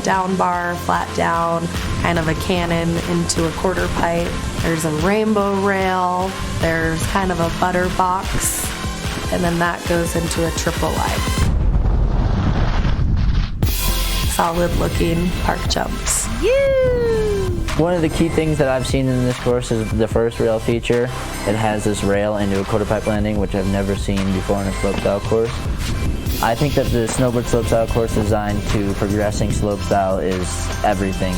down bar, flat down, kind of a cannon into a quarter pipe. There's a rainbow rail, there's kind of a butter box, and then that goes into a triple light. Solid looking park jumps. One of the key things that I've seen in this course is the first rail feature. It has this rail into a quarter pipe landing, which I've never seen before in a slopestyle course. I think that the snowboard slopestyle course designed to progressing slopestyle is everything,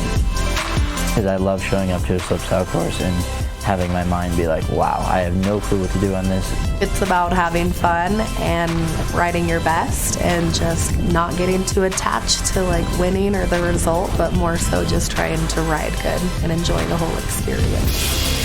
because I love showing up to a slopestyle course and having my mind be like, wow, I have no clue what to do on this. It's about having fun and riding your best and just not getting too attached to like winning or the result, but more so just trying to ride good and enjoying the whole experience.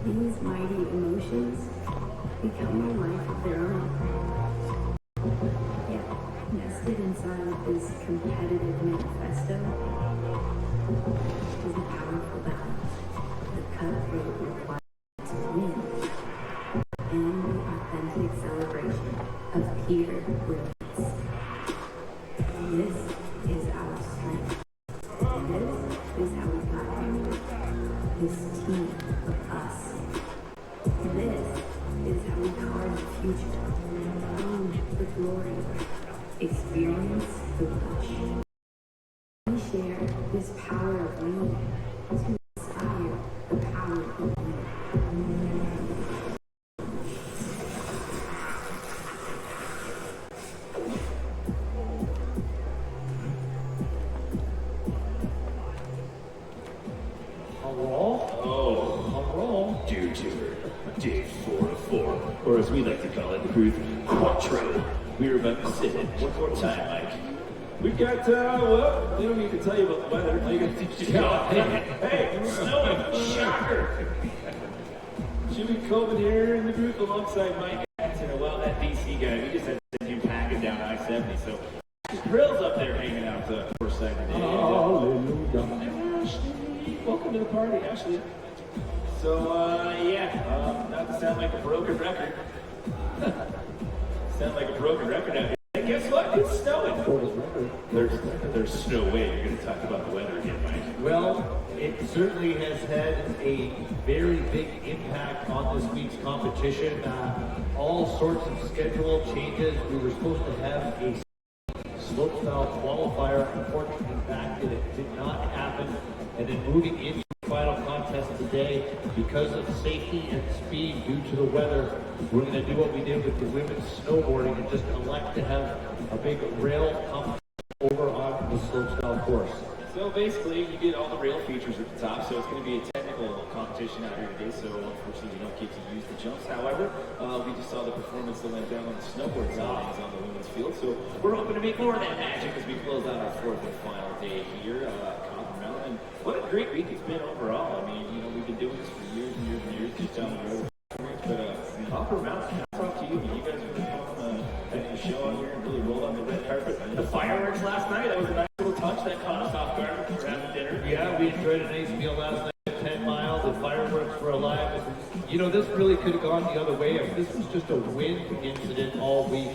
These mighty emotions become a life of their own. Yet, nested inside of this competitive manifesto is a powerful balance. The cutthroat requires to win and the authentic celebration of peer release. This is our strength. This is how we got here. This team of us. This is how we carve the future. Own the glory. Experience the rush. We share this power of lead to inspire the power of lead. Or as we like to call it, Cruise Quattro. We're about to sit in one more time, Mike. We've got, well, we don't need to tell you about the weather. All you got to teach you Hey, it's snowing. Shocker. Jimmy Coben here in the group alongside Mike. Well, that DC guy, we just had to send you packing down I-70, so Grill's up there hanging out for a second. Welcome to the party, Ashley. So, not to sound like a broken record. Sound like a broken record out here. And guess what? It's snowing. There's no way you're going to talk about the weather again, Mike. Well, it certainly has had a very big impact on this week's competition. All sorts of schedule changes. We were supposed to have a slopestyle qualifier. Unfortunately, it did not happen. And then moving into the final contest today, because of safety and speed due to the weather, we're going to do what we did with the women's snowboarding and just elect to have a big rail competition over on the slopestyle course. So basically, you get all the rail features at the top, so it's going to be a technical competition out here today, so unfortunately we don't get to use the jumps. However, we just saw the performance that went down on the snowboard side on the women's field, so we're hoping to make more of that magic as we close out our fourth and final day here at Copper Mountain. What a great week it's been overall. I mean, you know, we've been doing this for years and years and years, just down the road. But Copper Mountain, hats off to you. You guys are really fun having a show out here and really rolled on the red carpet. The fireworks last night, that was a nice little touch that caught us off guard when we were having dinner. Yeah, we enjoyed a nice meal last night at 10 Mile. The fireworks were alive. You know, this really could have gone the other way if this was just a wind incident all week.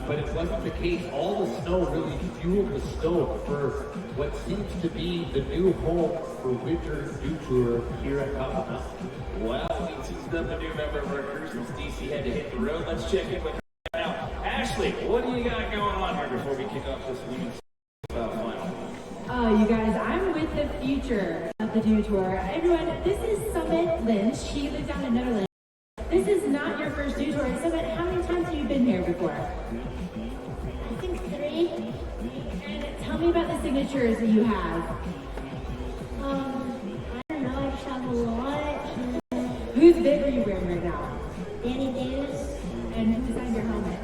But it wasn't the case. All the snow really fueled the stove for what seems to be the new home for Winter Dew Tour here at Copper Mountain. Well, we teased up a new member of our crew since DC had to hit the road. Let's check in with her now. Ashley, what do you got going on here before we kick off this women's final? Oh, you guys, I'm with the future of the Dew Tour. Everyone, this is Summit Lynch. She lives down in Netherlands. This is not your first Dew Tour. Summit, how many times have you been here before? I think 3. And tell me about the signatures that you have. I don't know, I just have a lot. Whose bib are you wearing right now? Danny Davis. And who designed your helmet?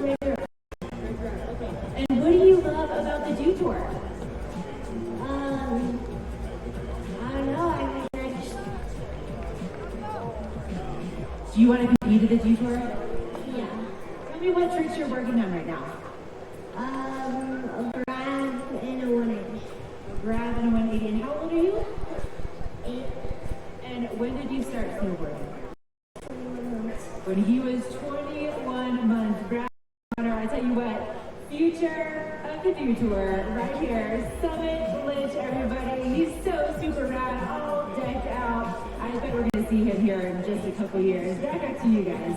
Ray. Okay. And what do you love about the Dew Tour? I don't know, I just, Do you want to compete at the Dew Tour? yeah. Tell me what tricks you're working on right now. A grab and a 180. A grab and a 180. And how old are you? 8. And when did you start snowboarding? 21 months. When he was 21 months. Grab honor. I tell you what, future of the Dew Tour right here. Summit Lynch, everybody. He's so super rad, all decked out. I bet we're going to see him here in just a couple years. Back up to you guys.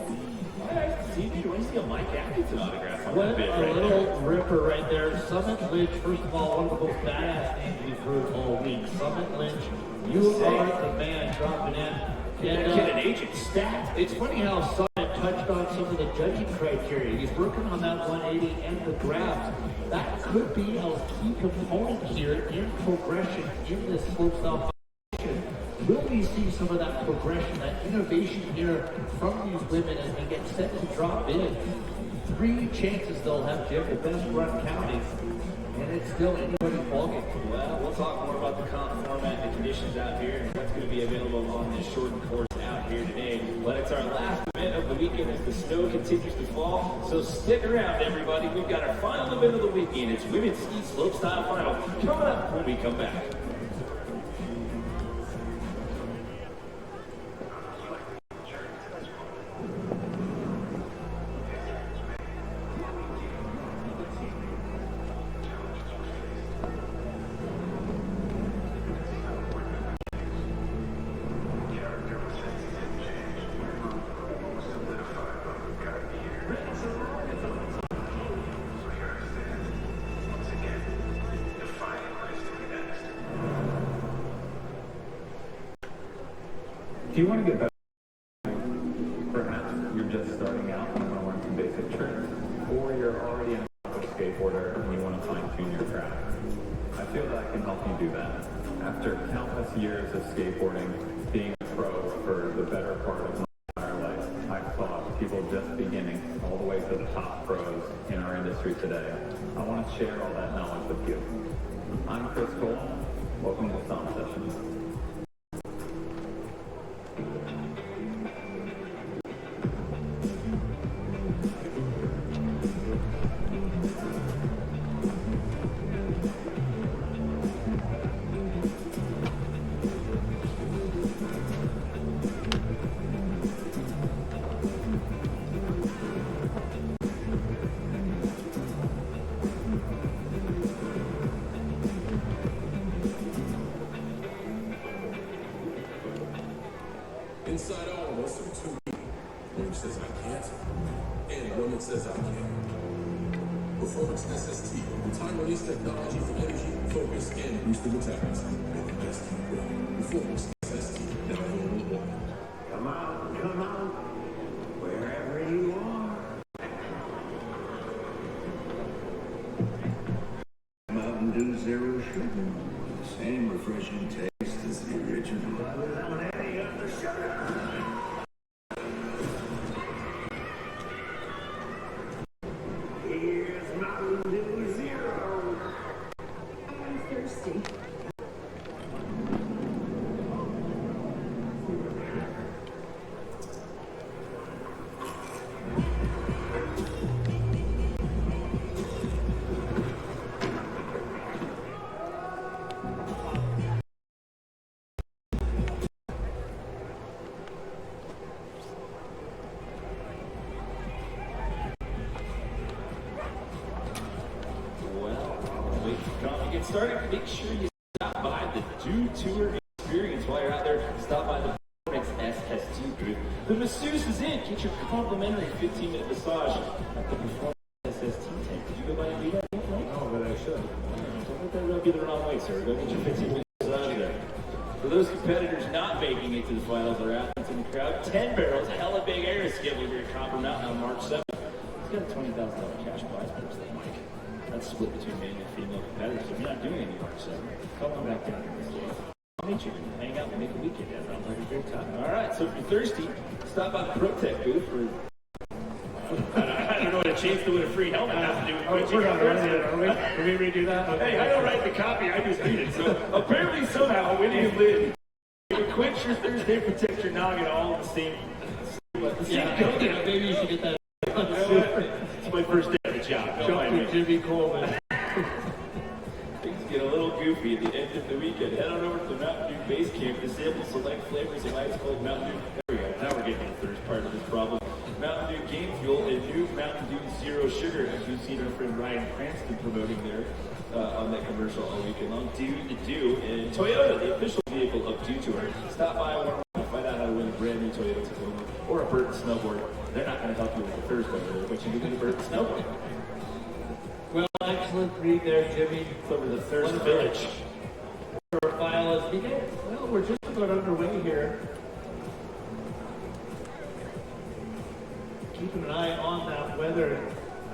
See, you want to see a Mike Atkinson autograph on What that bit a right little there. ripper right there. Summit Lynch, first of all, one of the most badass names we've heard all week. Summit Lynch, you are the man dropping in. And, Get an agent stacked. it's funny how Summit touched on some of the judging criteria. He's working on that 180 and the grabs. That could be a key component here in progression in this slopestyle competition. Will we see some of that progression, that innovation here from these women as they get set to drop in? 3 chances they'll have, Jim, the best run counting, and it's still anybody's ballgame. Well, we'll talk more about the comp format and the conditions out here and what's going to be available on this shortened course out here today. But it's our last event of the weekend as the snow continues to fall. So stick around, everybody. We've got our final event of the weekend. It's Women's Ski Slopestyle Final coming up when we come back. If you want to get better, perhaps you're just starting out and want to learn some basic tricks, or you're already an accomplished skateboarder and you want to fine-tune your craft. I feel that I can help you do that. After countless years of skateboarding, being a pro for the better part of my entire life, I've taught people just beginning all the way to the top pros in our industry today. I want to share all that knowledge with you. I'm Chris Cole. Welcome to Sound Sessions. says I can't, and one that says I can. Performance SST, with time-release technology for energy, focus, and boosted attacks. With the best heat run. Performance SST, now available. Come on, wherever you are. Mountain Dew Zero Sugar. Same refreshing taste as the original. Without any of the sugar. Here's Mountain Dew Zero. I'm thirsty. Get started, make sure you stop by the Dew Tour experience while you're out there. Stop by the Performance SST booth. The masseuse is in. Get your complimentary 15-minute massage at the Performance SST tent. Did you go by and do that? No, but I should. Don't let that rub you the wrong way, sir. Go get your 15-minute massage there. For those competitors not making it to the finals or athletes in the crowd, 10 barrels, hella big air is scheduled here at Copper Mountain on March 7th. It's got a $20,000 cash prize purse there, Mike. That's split between male and female competitors. If you're not doing any March 7th, come on back down here this day. I'll meet you. Hang out and make a weekend out. Sounds like a great time. All right, so if you're thirsty, stop by the ProTech booth for I don't know what a chance to win a free helmet has to do with We're not running it, are we? Can we redo that? Hey, I don't write the copy, I just read it. So apparently somehow when you live, you quench your Thursday, protect your noggin all in the same Yeah, maybe you should get that. You know what? It's my first day at the job. Don't mind me. Jimmy Coleman. Things get a little goofy at the end of the weekend. Head on over to the Mountain Dew Base Camp to sample select flavors of ice cold Mountain Dew. There we go. Now we're getting to the first part of this problem. Mountain Dew Game Fuel and new Mountain Dew Zero Sugar, as we've seen our friend Ryan Cranston promoting there on that commercial all weekend long. Dew to Do, and Toyota, the official vehicle of Dew Tour. Stop by and find out how to win a brand new Toyota Tacoma or a Burton Snowboard. They're not going to help you with the first one, but you can win a Burton Snowboard. Well, excellent read there, Jimmy. It's over the Thirst Village. Our file is beginning. Well, we're just about underway here. Keeping an eye on that weather.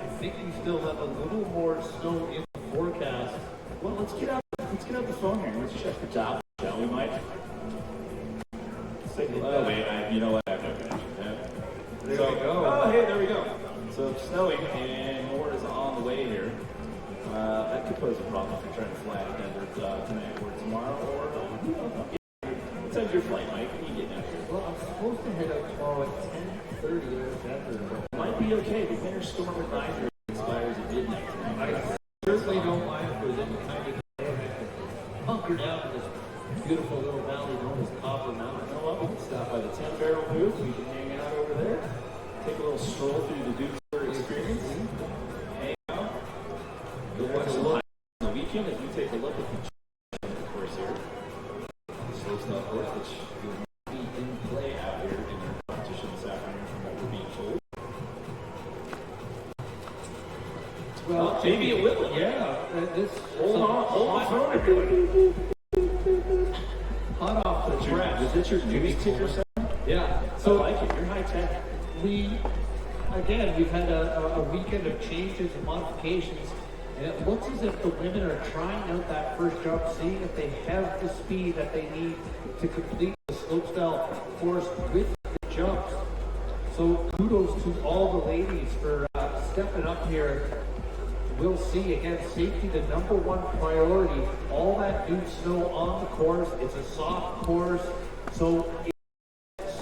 I think we still have a little more snow in the forecast. Well, let's get out the phone here. Let's check the top, shall we, Mike? Oh, wait, you know what? I have no connection. There we go. Oh, hey, there we go. So it's snowing and more is on the way here. That could pose a problem if you're trying to fly out of Denver tonight or tomorrow or what time's your flight, Mike? When are you getting out here? Well, I'm supposed to head out tomorrow at 10:30 or Denver. Might be okay. The winter storm advisory expires at midnight tonight. I certainly don't mind if there's any kind of delay. I can hunker down in this beautiful little valley known as Copper Mountain. You know what? We can stop by the 10-barrel booth. We can hang out over there. Take a little stroll through the Dew Tour experience. Hang out. Go watch some highlights on the weekend as we take a look at the course here. The Slopestyle course, which will be in play out here in their competition this afternoon from what we're being told. Well, maybe it will. Yeah, Hold on, phone, everybody. hot off the press. Is that your news ticker sound? Yeah. So I like it. You're high tech. We've had a weekend of changes and modifications, and it looks as if the women are trying out that first jump, seeing if they have the speed that they need to complete the slopestyle course with the jumps. So kudos to all the ladies for stepping up here. We'll see, again, safety the number one priority. All that new snow on the course. It's a soft course, so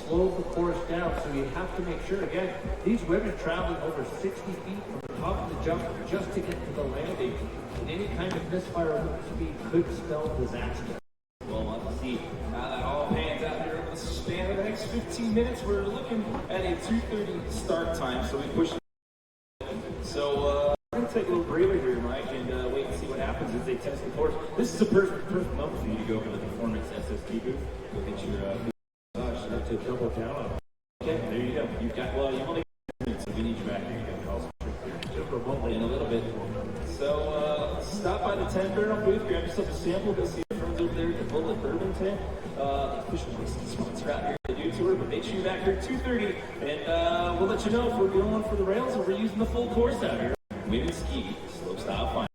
slow the course down, so you have to make sure, again, these women traveling over 60 feet from the top of the jump just to get to the landing, and any kind of misfire of speed could spell disaster. Well, we'll have to see how that all pans out here over the span of the next 15 minutes. We're looking at a 2:30 start time, so we push it. So we're going to take a little breather here, Mike, and wait and see what happens as they test the course. This is a perfect moment for you to go over to the Performance SST booth. Go get your To double down on Okay, there you go. You've got, well, you've only got 2 minutes, so we need you back here. You got calls in a little bit. So, stop by the 10 barrel booth, grab yourself a sample, go see your friends over there at the Bullet Bourbon Tent. Official whiskey sponsor out here at the Dew Tour, but make sure you're back here at 2:30, and we'll let you know if we're going for the rails or we're using the full course out here. Women's ski, slopestyle final.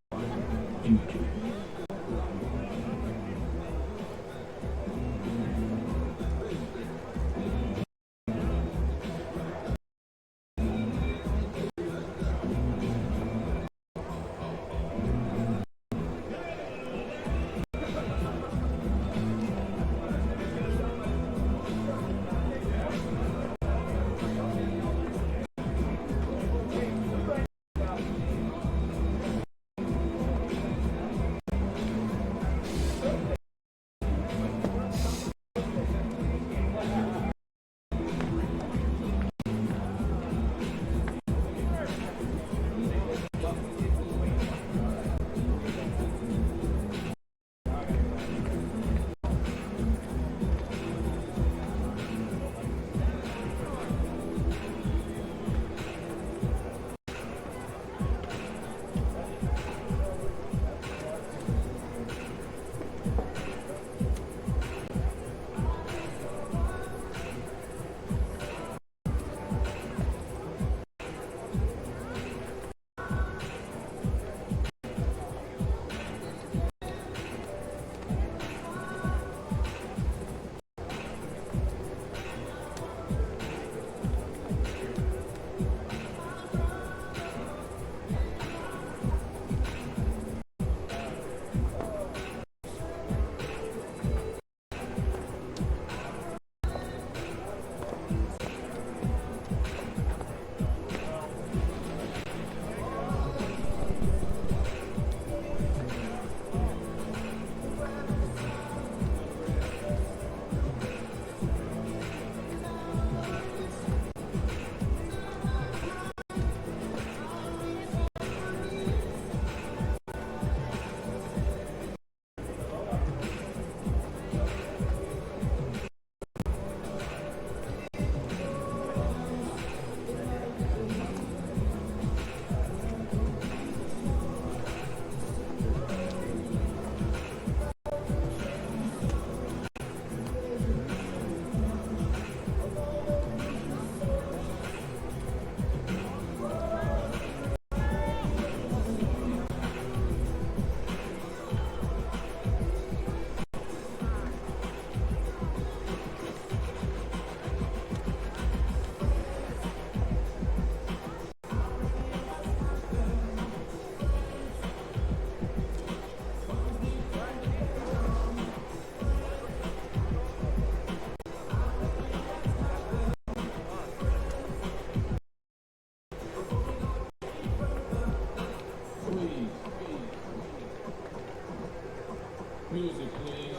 Music, please.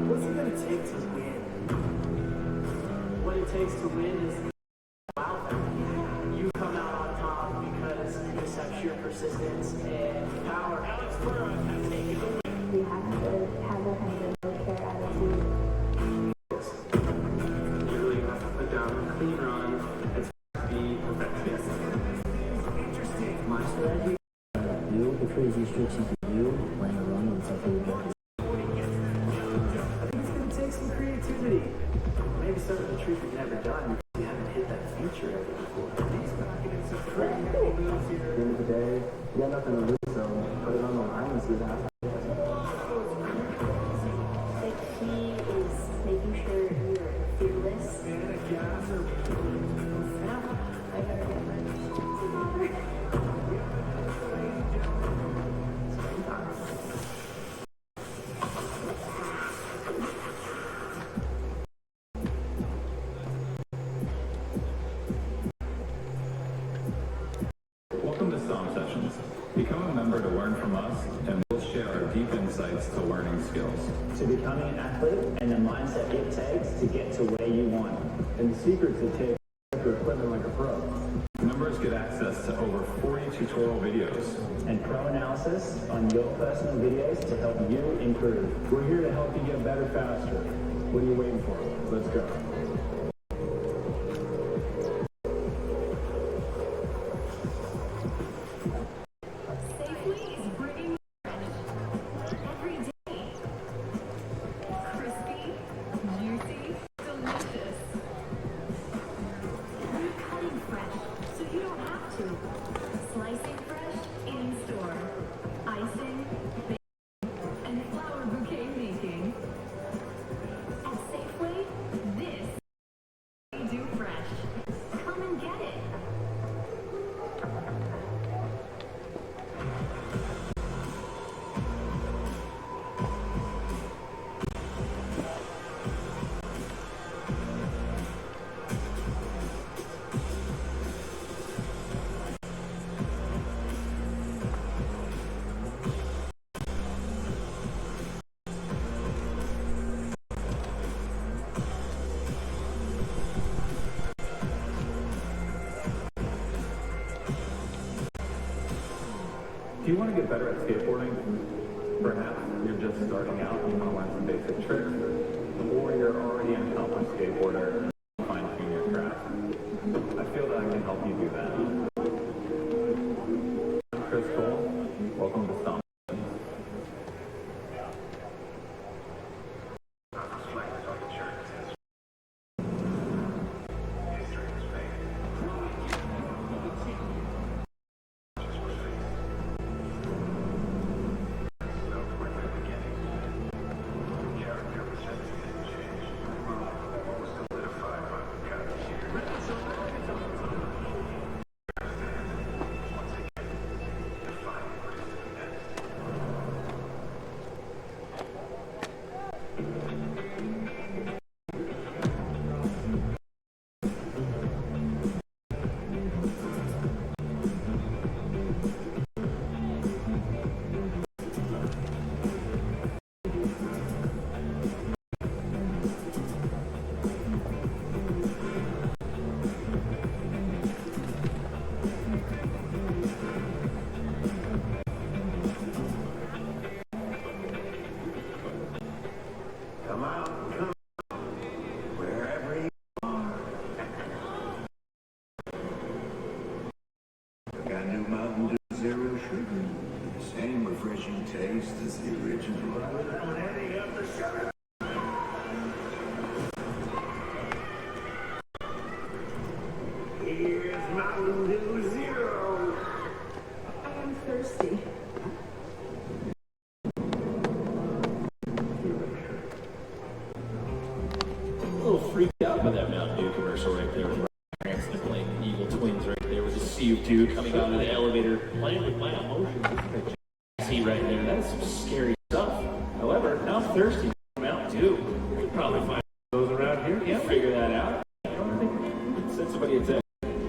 What's it gonna take to win? What it takes to win is wow factor. You come out on top because you just have sheer persistence and power. Alex Burrow has taken the win. You have to have that kind of no-care attitude. You really have to put down a clean run and be perfectionist. My strategy. Do the crazy tricks you can do when you're running something you want. I think it's gonna take some creativity. Maybe some of the tricks you've never done because you haven't hit that feature ever before. At the end of the day, you got nothing to lose, so put it on the line and see what happens. The key is making sure you're fearless. I gotta get my and we'll share our deep insights to learning skills. To becoming an athlete and the mindset it takes to get to where you want. And the secrets it takes to equipment like a pro. Members get access to over 40 tutorial videos. And pro analysis on your personal videos to help you improve. We're here to help you get better faster. What are you waiting for? Let's go. Safely is bringing every day. Crispy, juicy, delicious. We're cutting fresh, so you don't have to. Slicing fresh in store. Icing, baking, and flower bouquet making. At Safeway, this we do fresh. Come and get it. If you want to get better at skateboarding, perhaps you're just starting out and you want to learn some basic tricks, or you're already an accomplished skateboarder and you want to fine-tune your craft. I feel that I can help you do that. I'm Chris Cole. Welcome to Stomp. Come out, come out, wherever you are. Got new Mountain Dew Zero Sugar. Same refreshing taste as the original. Without any of the sugar. Here's Mountain Dew Zero. I'm thirsty. A little freaked out by that Mountain Dew commercial right there with Ryan Cranston playing evil twins right there with a sea of dew coming out of the elevator. Playing with my emotions. See right there, that is some scary stuff. However, now I'm thirsty for Mountain Dew. You can probably find those around here. Yeah, figure that out. I don't think we can send somebody a text.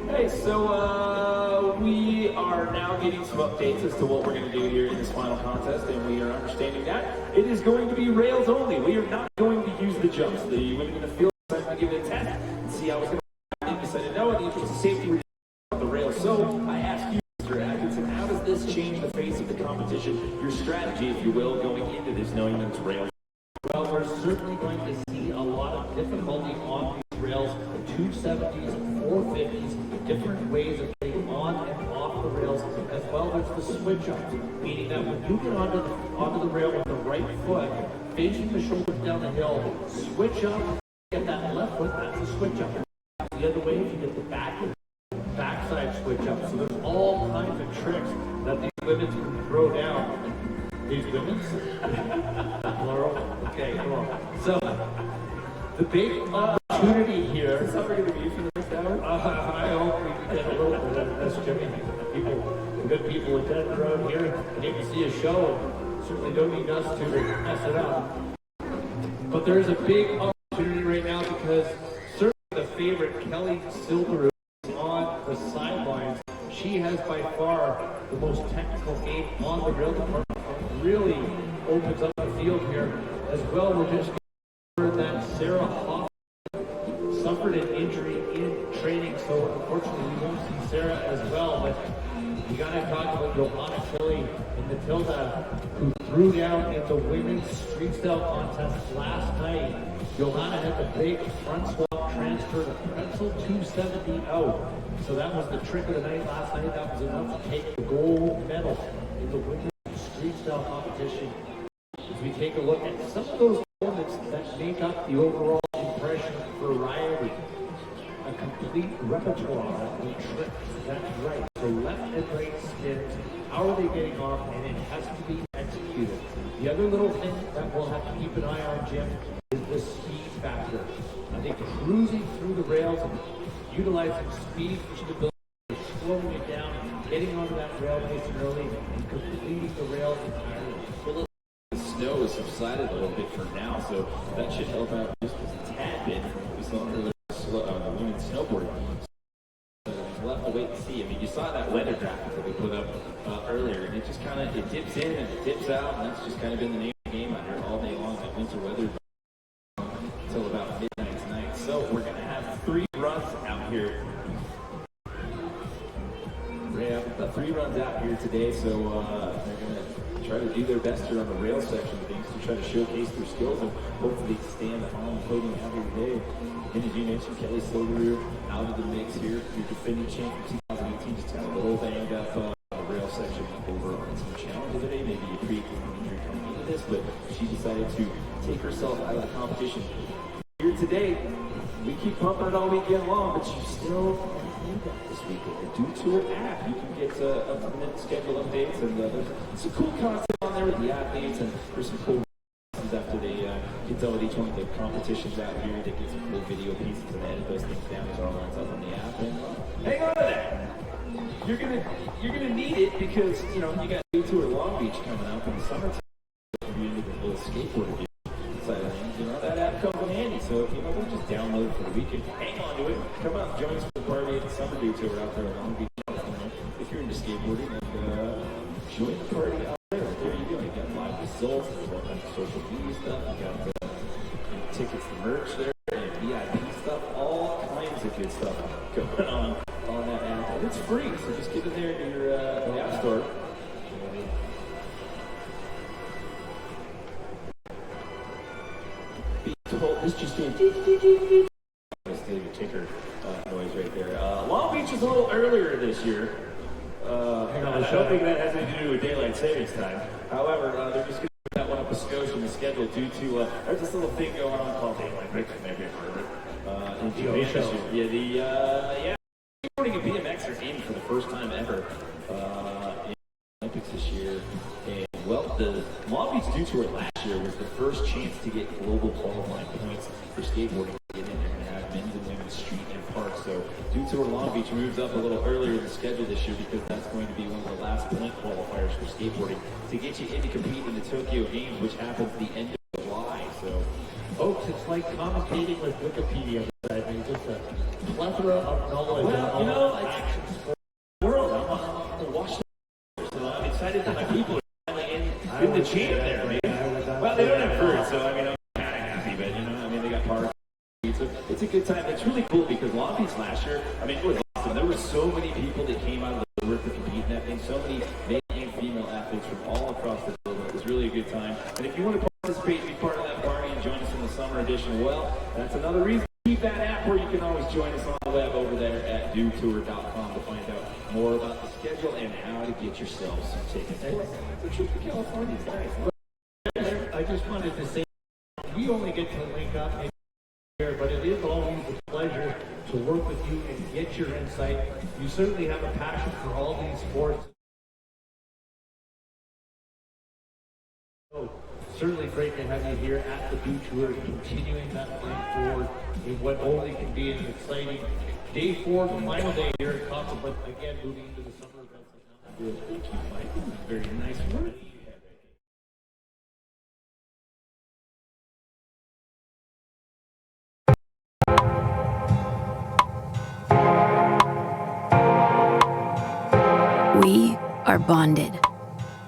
Hey, so we are now getting some updates as to what we're going to do here in this final contest, and we are understanding that it is going to be rails only. We are not going to use the jumps. The women in the field decided to give it a test and see how it's going to be. They decided no, in the interest of safety, we're on the rails. So I ask you, Mr. Atkinson, how does this change the face of the competition, your strategy, if you will, going into this, knowing that it's rails? Well, we're certainly going to see a lot of difficulty on these rails, the 270s, 450s, different ways of getting on and off the rails, as well as the switch ups, meaning that when you get onto the rail with the right foot, facing the shoulders down the hill, switch up, get that left foot, that's a switch up. The other way, if you get the backside switch up. So there's all kinds of tricks that these women can throw down. These women's? Plural? Okay, cool. So, the big opportunity here. Is this how we're going to be for the next hour? I hope we can get a little bit of this, Jimmy. The good people attend around here came to see a show and certainly don't need us to mess it up. But there's a big opportunity right now because certainly the favorite, Kelly Silveroo, is on the sidelines. She has by far the most technical game on the rail department Sarah Hoff suffered an injury in training, so unfortunately we won't see Sarah as well, but we gotta talk about Johanna Philly and Matilda, who threw down in the women's street style contest last night. Johanna had the big front swap transfer to pretzel 270 out. So that was the trick of the night last night. That was enough to take the gold medal in the women's street style competition. As we take a look at some of those elements that make up the overall impression for Riley. A complete repertoire of tricks, that's right. So left and right spins, how are they getting off, and it has to be executed. The other little thing that we'll have to keep an eye on, Jim, is the speed factor. Are they cruising through the rails and utilizing speed for stability, slowing it down, getting onto that rail nice and early, and completing the rail entirely? Well, the snow has subsided a little bit for now, so that should help out just a tad bit. We saw earlier the women's snowboard. We'll have to wait and see. I mean, you saw that weather graphic that we put up earlier, and it just kind of, it dips in and it dips out, and that's just kind of been the name of the game out here all day long, that winter weather until about midnight tonight. So we're going to have 3 runs out here. We have 3 runs out here today, so they're going to try to do their best here on the rail section of things to try to showcase their skills and hopefully stand on the podium out here today. And as you mentioned, Kelly Silver out of the mix here. Your defending champ from 2018 just had a little banged up the rail section over on some challenge today. Maybe you create an injury coming into this, but she decided to take herself out of the competition. Here today, we keep pumping it all weekend long, but you still need that this weekend. Due to her app, you can get up-to-the-minute schedule updates, and there's some cool content on there with the athletes, and there's some cool after they get done with each one of the competitions out here. They get some cool video pieces and edit those things down. It's all lines up on the app. And hang on to that. You're gonna need it because you know you got Tour Long Beach coming up in the summertime. If you need a little skateboard side of things, you know that app comes in handy. So you know we'll just download it for the weekend. Hang on to it. Come out, join us for the party at the Summer Tour out there in Long Beach, California. If you're into skateboarding, and join the party out there. There you go. You got live results. There's all kinds of social media stuff. You got tickets to merch there, and VIP stuff. All kinds of good stuff going on that app, and it's free. So just get in there to your the app store. This just did. Let's do your ticker noise right there. Long Beach is a little earlier this year. I don't think that has anything to do with daylight savings time. However, they're just going to put that one up a skosh in the schedule due to there's this little thing going on called daylight savings. Maybe I've heard of it. In Japan this year. Yeah, skateboarding and BMX are in for the first time ever in the Olympics this year. And well, the Long Beach Dew Tour last year was the first chance to get global qualifying points for skateboarding. They're going to have men's and women's street and park. So Dew Tour Long Beach moves up a little earlier in the schedule this year because that's going to be one of the last point qualifiers for skateboarding to get you in to compete in the Tokyo Games, which happens the end of July. So, folks, it's like commentating with Wikipedia. I mean, just a plethora of knowledge. Well, you know, action sport world. I'm a Washington, so I'm excited that my people are finally in the champ there. Man. Well, they don't have birds, so I mean, I'm kind of happy, but you know, I mean, they got parks. It's a good time. It's really cool because Long Beach last year, I mean, it was awesome. There were so many people that came out of the woodwork to compete in that thing. So many male and female athletes from all across the globe. It was really a good time. And if you want to participate and be part of that party and join us in the summer edition, well, that's another reason to keep that app where you can always join us on the web over there at dewtour.com to find out more about the schedule and how to get yourself some tickets. The trip to California is nice. I just wanted to say, we only get to link up here, but it is always a pleasure to work with you and get your insight. You certainly have a passion for all these sports. So, certainly great to have you here at the Dew Tour, continuing that plan forward in what only can be an exciting day 4, the final day here at Concert, but again, moving into the summer events. Thank you, Mike. Very nice work. We are bonded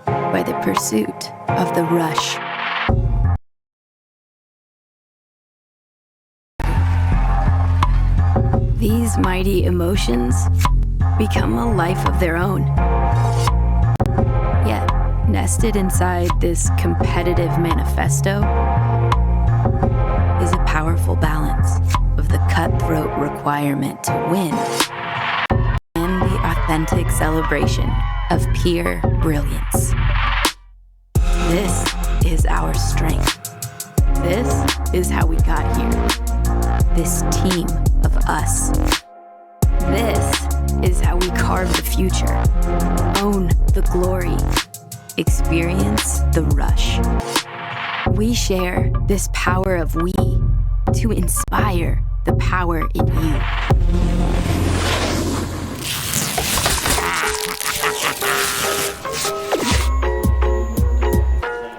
by the pursuit of the rush. these mighty emotions become a life of their own. Yet, nested inside this competitive manifesto is a powerful balance of the cutthroat requirement to win and the authentic celebration of pure brilliance. This is our strength. This is how we got here. This team of us. This is how we carve the future, own the glory, experience the rush. We share this power of we to inspire the power in you.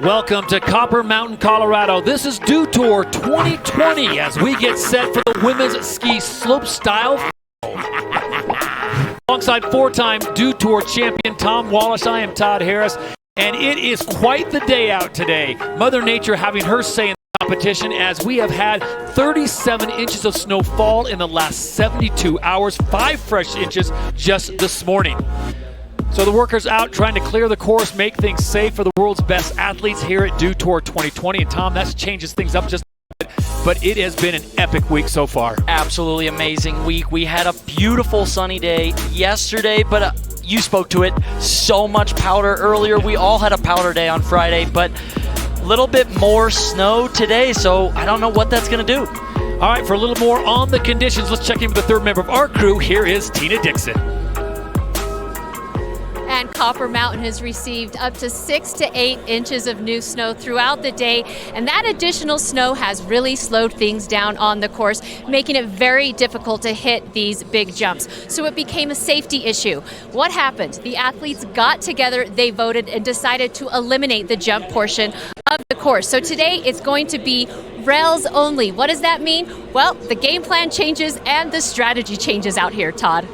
Welcome to Copper Mountain, Colorado. This is Dew Tour 2020 as we get set for the women's ski slopestyle. Alongside four-time Dew Tour champion Tom Wallish, I am Todd Harris, and it is quite the day out today. Mother Nature having her say in the competition as we have had 37 inches of snow fall in the last 72 hours, 5 fresh inches just this morning. So the workers out trying to clear the course, make things safe for the world's best athletes here at Dew Tour 2020. And Tom, that changes things up just a bit, but it has been an epic week so far. Absolutely amazing week. We had a beautiful sunny day yesterday, but you spoke to it. So much powder earlier. We all had a powder day on Friday, but a little bit more snow today, so I don't know what that's going to do. All right, for a little more on the conditions, let's check in with the third member of our crew. Here is Tina Dixon. And Copper Mountain has received up to 6 to 8 inches of new snow throughout the day, and that additional snow has really slowed things down on the course, making it very difficult to hit these big jumps. So it became a safety issue. What happened? The athletes got together, they voted, and decided to eliminate the jump portion of the course. So today it's going to be rails only. What does that mean? Well, the game plan changes and the strategy changes out here, Todd.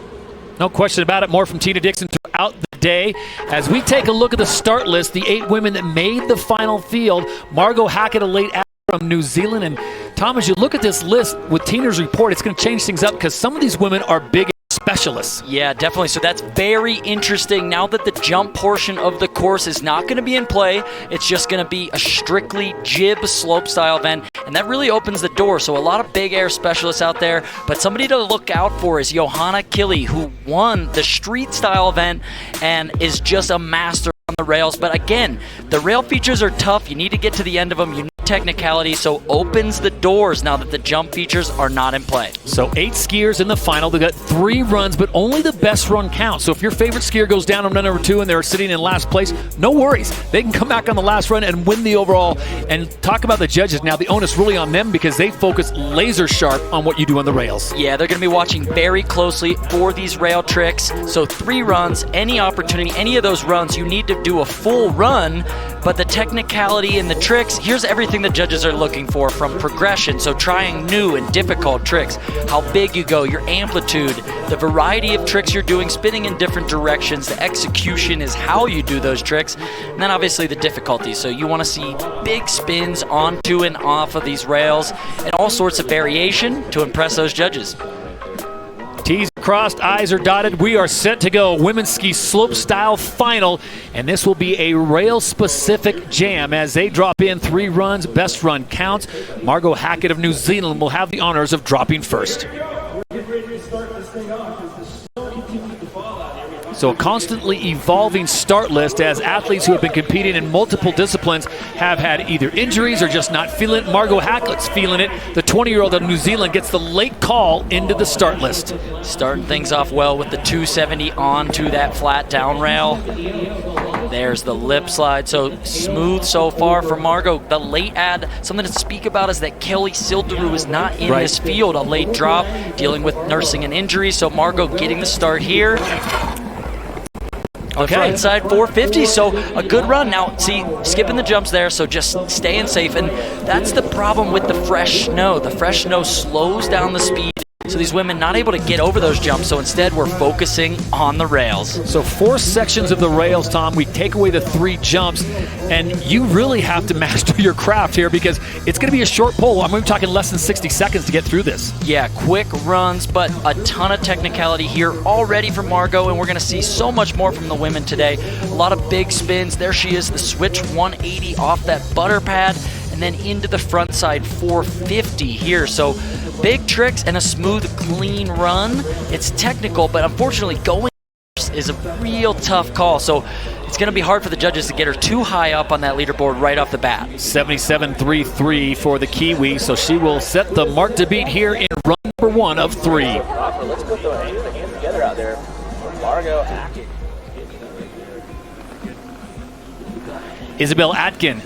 No question about it. More from Tina Dixon throughout the day. As we take a look at the start list, the 8 women that made the final field, Margot Hackett, a late add from New Zealand. And Tom, as you look at this list with Tina's report, it's going to change things up because some of these women are big specialists. Yeah, definitely. So that's very interesting. Now that the jump portion of the course is not going to be in play, it's just going to be a strictly jib slopestyle event, and that really opens the door. So a lot of big air specialists out there, but somebody to look out for is Johanna Kille, who won the street style event and is just a master on the rails. But again, the rail features are tough. You need to get to the end of them. You need technicality, so opens the doors now that the jump features are not in play. So 8 skiers in the final. They've got 3 runs, but only the best run counts. So if your favorite skier goes down on run number 2 and they're sitting in last place, no worries. They can come back on the last run and win the overall. And talk about the judges now. The onus really on them because they focus laser sharp on what you do on the rails. Yeah, they're going to be watching very closely for these rail tricks. So 3 runs, any opportunity, any of those runs, you need to do a full run. But the technicality and the tricks, here's everything the judges are looking for from progression. So trying new and difficult tricks, how big you go, your amplitude, the variety of tricks you're doing, spinning in different directions. The execution is how you do those tricks. And then obviously the difficulty. So you want to see big spins onto and off of these rails and all sorts of variation to impress those judges. T's crossed, I's are dotted. We are set to go. Women's ski slopestyle final, and this will be a rail-specific jam as they drop in 3 runs. Best run counts. Margot Hackett of New Zealand will have the honors of dropping first. So a constantly evolving start list as athletes who have been competing in multiple disciplines have had either injuries or just not feeling it. Margot Hackett's feeling it. The 20-year-old of New Zealand gets the late call into the start list. Starting things off well with the 270 onto that flat down rail. There's the lip slide. So smooth so far for Margot. The late add, something to speak about is that Kelly Silderu is not in this field. A late drop, dealing with nursing an injury. So Margot getting the start here. On the front side, 450, so a good run. Now, see, skipping the jumps there, so just staying safe. And that's the problem with the fresh snow. The fresh snow slows down the speed, So these women not able to get over those jumps, so instead we're focusing on the rails. So 4 sections of the rails, Tom. We take away the 3 jumps, and you really have to master your craft here because it's going to be a short pole. I'm talking less than 60 seconds to get through this. Yeah, quick runs, but a ton of technicality here already from Margot, and we're going to see so much more from the women today. A lot of big spins. There she is, the switch 180 off that butter pad, and then into the front side 450 here. So big tricks and a smooth, clean run. It's technical, but unfortunately going is a real tough call. So it's going to be hard for the judges to get her too high up on that leaderboard right off the bat. 77.33 for the Kiwi, so she will set the mark to beat here in run number 1 of 3. Let's put the hands together out there. Margot Atkin. Isabel Atkin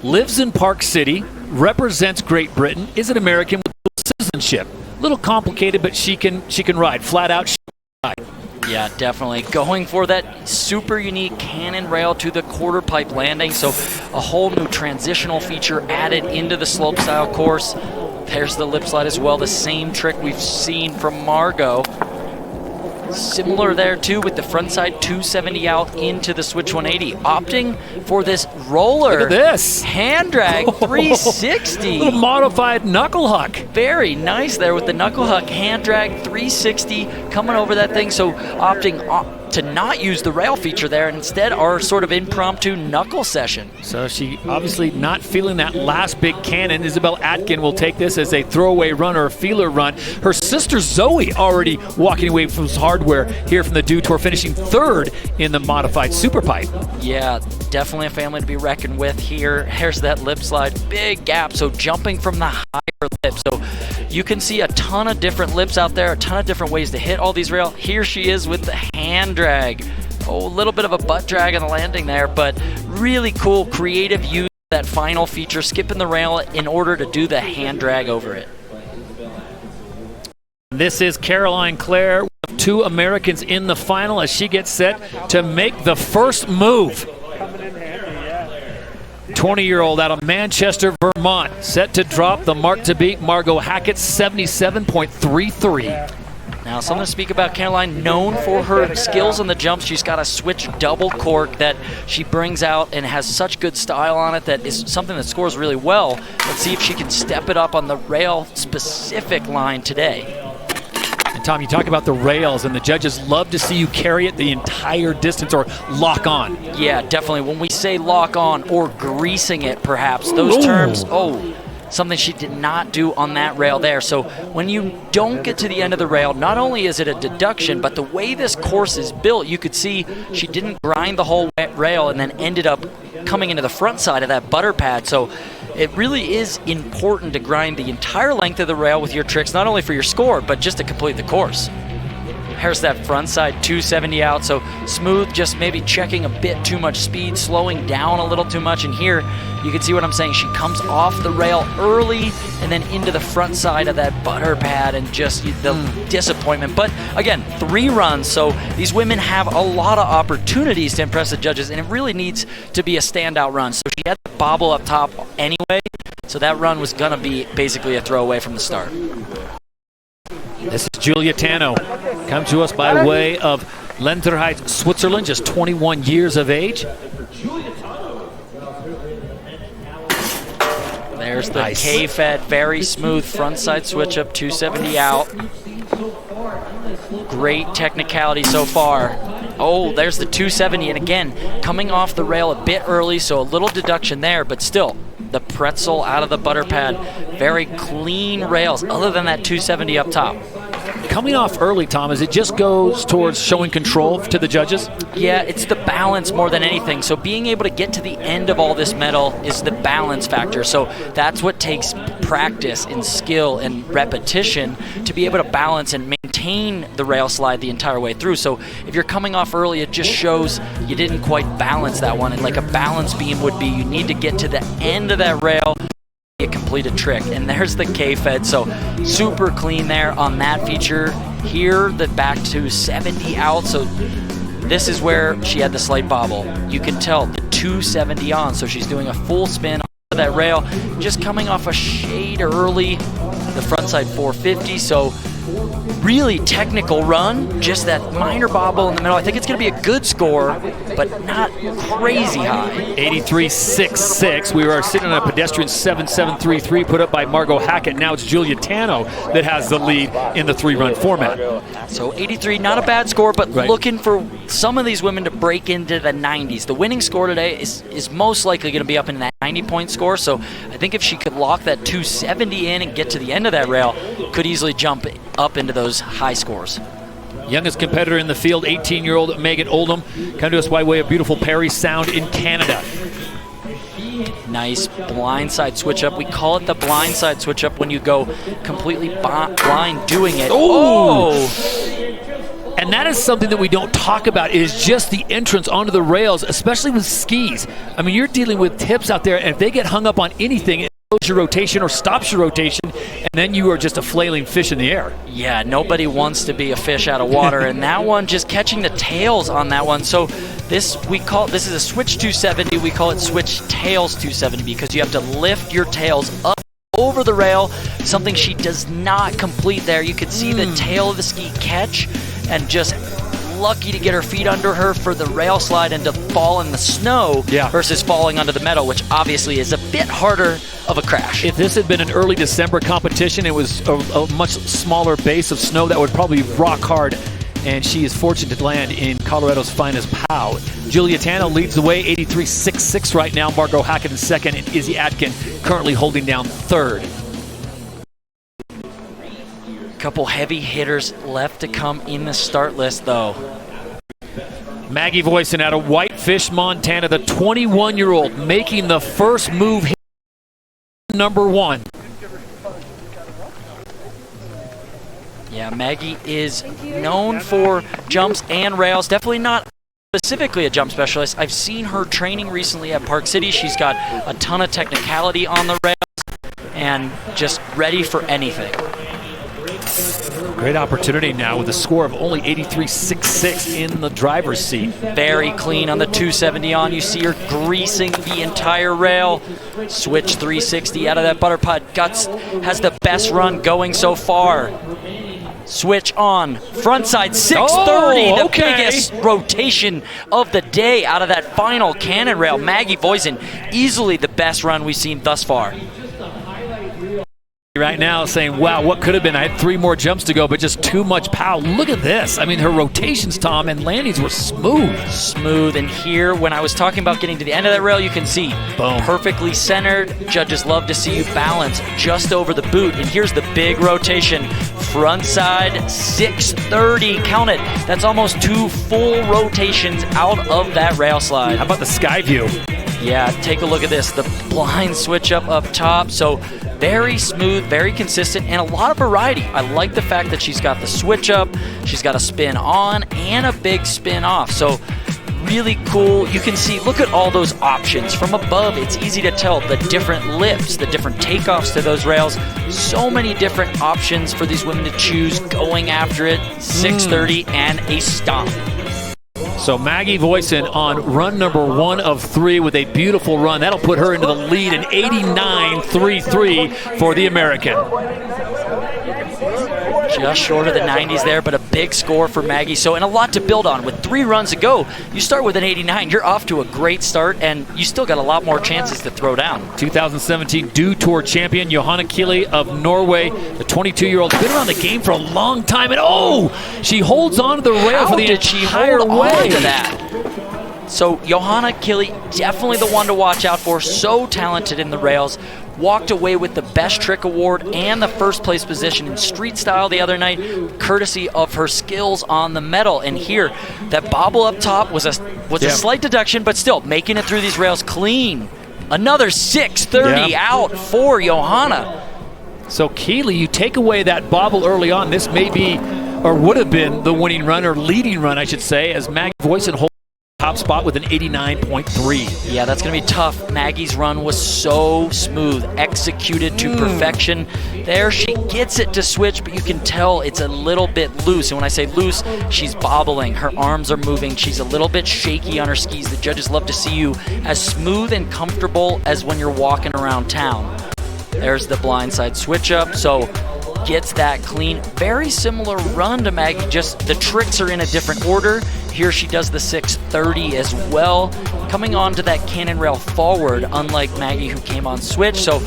lives in Park City, represents Great Britain, is an American with dual citizenship. A little complicated, but she can ride. Flat out, she can ride. Yeah, definitely. Going for that super unique cannon rail to the quarter pipe landing. So a whole new transitional feature added into the slopestyle course. There's the lip slide as well. The same trick we've seen from Margot. Similar there too with the front side 270 out into the switch 180. Opting for this roller. Look at this. Hand drag 360. Little modified knuckle huck. Very nice there with the knuckle huck. Hand drag 360 coming over that thing. So opting to not use the rail feature there and instead our sort of impromptu knuckle session. So she obviously not feeling that last big cannon. Isabel Atkin will take this as a throwaway run or a feeler run. Her sister Zoe already walking away from hardware here from the Dew Tour, finishing 3rd in the modified Superpipe. Yeah, definitely a family to be reckoned with here. Here's that lip slide, big gap, so jumping from the higher lip. So you can see a ton of different lips out there, a ton of different ways to hit all these rails. Here she is with the hand drag. Oh, a little bit of a butt drag on the landing there, but really cool, creative use of that final feature, skipping the rail in order to do the hand drag over it. This is Caroline Clare, one of 2 Americans in the final as she gets set to make the first move. 20-year-old out of Manchester, Vermont, set to drop the mark to beat Margot Hackett's 77.33. Now, something to speak about Caroline, known for her skills on the jumps. She's got a switch double cork that she brings out and has such good style on it that is something that scores really well. Let's see if she can step it up on the rail-specific line today. And Tom, you talk about the rails, and the judges love to see you carry it the entire distance or lock on. Yeah, definitely. When we say lock on or greasing it, perhaps, those terms, something she did not do on that rail there. So when you don't get to the end of the rail, not only is it a deduction, but the way this course is built, you could see she didn't grind the whole rail and then ended up coming into the front side of that butter pad. So it really is important to grind the entire length of the rail with your tricks, not only for your score, but just to complete the course. Here's that front side 270 out, so smooth, just maybe checking a bit too much speed, slowing down a little too much, and here you can see what I'm saying. She comes off the rail early and then into the front side of that butter pad and just the disappointment. But again, 3 runs, so these women have a lot of opportunities to impress the judges, and it really needs to be a standout run. So she had the bobble up top anyway, so that run was gonna be basically a throwaway from the start. This is Julia Tano, come to us by way of Lenterheit, Switzerland, just 21 years of age. There's the K-Fed, very smooth frontside switch up, 270 out. Great technicality so far. Oh, there's the 270, and again, coming off the rail a bit early, so a little deduction there, but still, the pretzel out of the butter pad. Very clean rails, other than that 270 up top. Coming off early, Tom, as it just goes towards showing control to the judges? Yeah, it's the balance more than anything. So being able to get to the end of all this metal is the balance factor. So that's what takes practice and skill and repetition to be able to balance and maintain the rail slide the entire way through. So if you're coming off early, it just shows you didn't quite balance that one. And like a balance beam would be, you need to get to the end of that rail, a completed trick. And there's the K-Fed, so super clean there on that feature. Here, the back to 70 out, so this is where she had the slight bobble. You can tell the 270 on, so she's doing a full spin on that rail, just coming off a shade early, the front side 450, so really technical run, just that minor bobble in the middle. I think it's going to be a good score, but not crazy high. 83.66. We are sitting on a pedestrian 7.733 put up by Margot Hackett. Now it's Julia Tano that has the lead in the 3-run format. So 83, not a bad score, but looking for some of these women to break into the 90s. The winning score today is most likely going to be up in that 90-point score, so I think if she could lock that 270 in and get to the end of that rail, could easily jump up into those high scores. Youngest competitor in the field, 18-year-old Megan Oldham, coming to us by way of beautiful Perry Sound in Canada. Nice blindside switch up. We call it the blindside switch up when you go completely blind doing it. Oh! And that is something that we don't talk about, is just the entrance onto the rails, especially with skis. I mean, you're dealing with tips out there, and if they get hung up on anything, it slows your rotation or stops your rotation, and then you are just a flailing fish in the air. Yeah, nobody wants to be a fish out of water, and that one, just catching the tails on that one. So this is a switch 270. We call it switch tails 270 because you have to lift your tails up over the rail, something she does not complete there. You could see the tail of the ski catch, and just lucky to get her feet under her for the rail slide and to fall in the snow versus falling onto the metal, which obviously is a bit harder of a crash. If this had been an early December competition, it was a much smaller base of snow that would probably rock hard, and she is fortunate to land in Colorado's finest POW. Julia Tano leads the way, 83.66 right now. Margot Hackett in second, and Izzy Atkin currently holding down third. Couple heavy hitters left to come in the start list, though. Maggie Voisin out of Whitefish, Montana, the 21-year-old making the first move, number 1. Yeah, Maggie is known for jumps and rails. Definitely not specifically a jump specialist. I've seen her training recently at Park City. She's got a ton of technicality on the rails and just ready for anything. Great opportunity now with a score of only 83.66 in the driver's seat. Very clean on the 270 on. You see her greasing the entire rail. Switch 360 out of that butter putt. Guts has the best run going so far. Switch on. Frontside 630, the biggest rotation of the day out of that final cannon rail. Maggie Voisin, easily the best run we've seen thus far. Right now saying, wow, what could have been? I had 3 more jumps to go, but just too much pow. Look at this. I mean, her rotations, Tom, and landings were smooth. Smooth, and here, when I was talking about getting to the end of that rail, you can see, boom, perfectly centered. Judges love to see you balance just over the boot, and here's the big rotation. Front side 630, count it. That's almost 2 full rotations out of that rail slide. How about the sky view? Yeah, take a look at this. The blind switch up top. So very smooth, very consistent, and a lot of variety. I like the fact that she's got the switch up, she's got a spin on, and a big spin off. So really cool. You can see, look at all those options. From above, it's easy to tell the different lifts, the different takeoffs to those rails. So many different options for these women to choose going after it. 630 and a stomp. So Maggie Voisin on run number 1 of 3 with a beautiful run. That'll put her into the lead in 89.33 for the American. Just short of the 90s there, but a big score for Maggie. So, and a lot to build on. With 3 runs to go, you start with an 89. You're off to a great start, and you still got a lot more chances to throw down. 2017 Dew Tour champion Johanna Kili of Norway, the 22-year-old, been around the game for a long time, and she holds on to the rail for the entire way. To that? So Johanna Kili, definitely the one to watch out for. So talented in the rails. Walked away with the Best Trick Award and the first place position in street style the other night, courtesy of her skills on the metal. And here, that bobble up top was a slight deduction, but still making it through these rails clean. Another 630 out for Johanna. So Keeley, you take away that bobble early on. This may be, or would have been, the winning run, or leading run, I should say, as Maggie Voisin holds top spot with an 89.3. Yeah, that's going to be tough. Maggie's run was so smooth, executed to perfection. There she gets it to switch, but you can tell it's a little bit loose. And when I say loose, she's bobbling. Her arms are moving. She's a little bit shaky on her skis. The judges love to see you as smooth and comfortable as when you're walking around town. There's the blindside switch up. So gets that clean. Very similar run to Maggie, just the tricks are in a different order. Here she does the 630 as well, coming onto that cannon rail forward, unlike Maggie who came on switch. So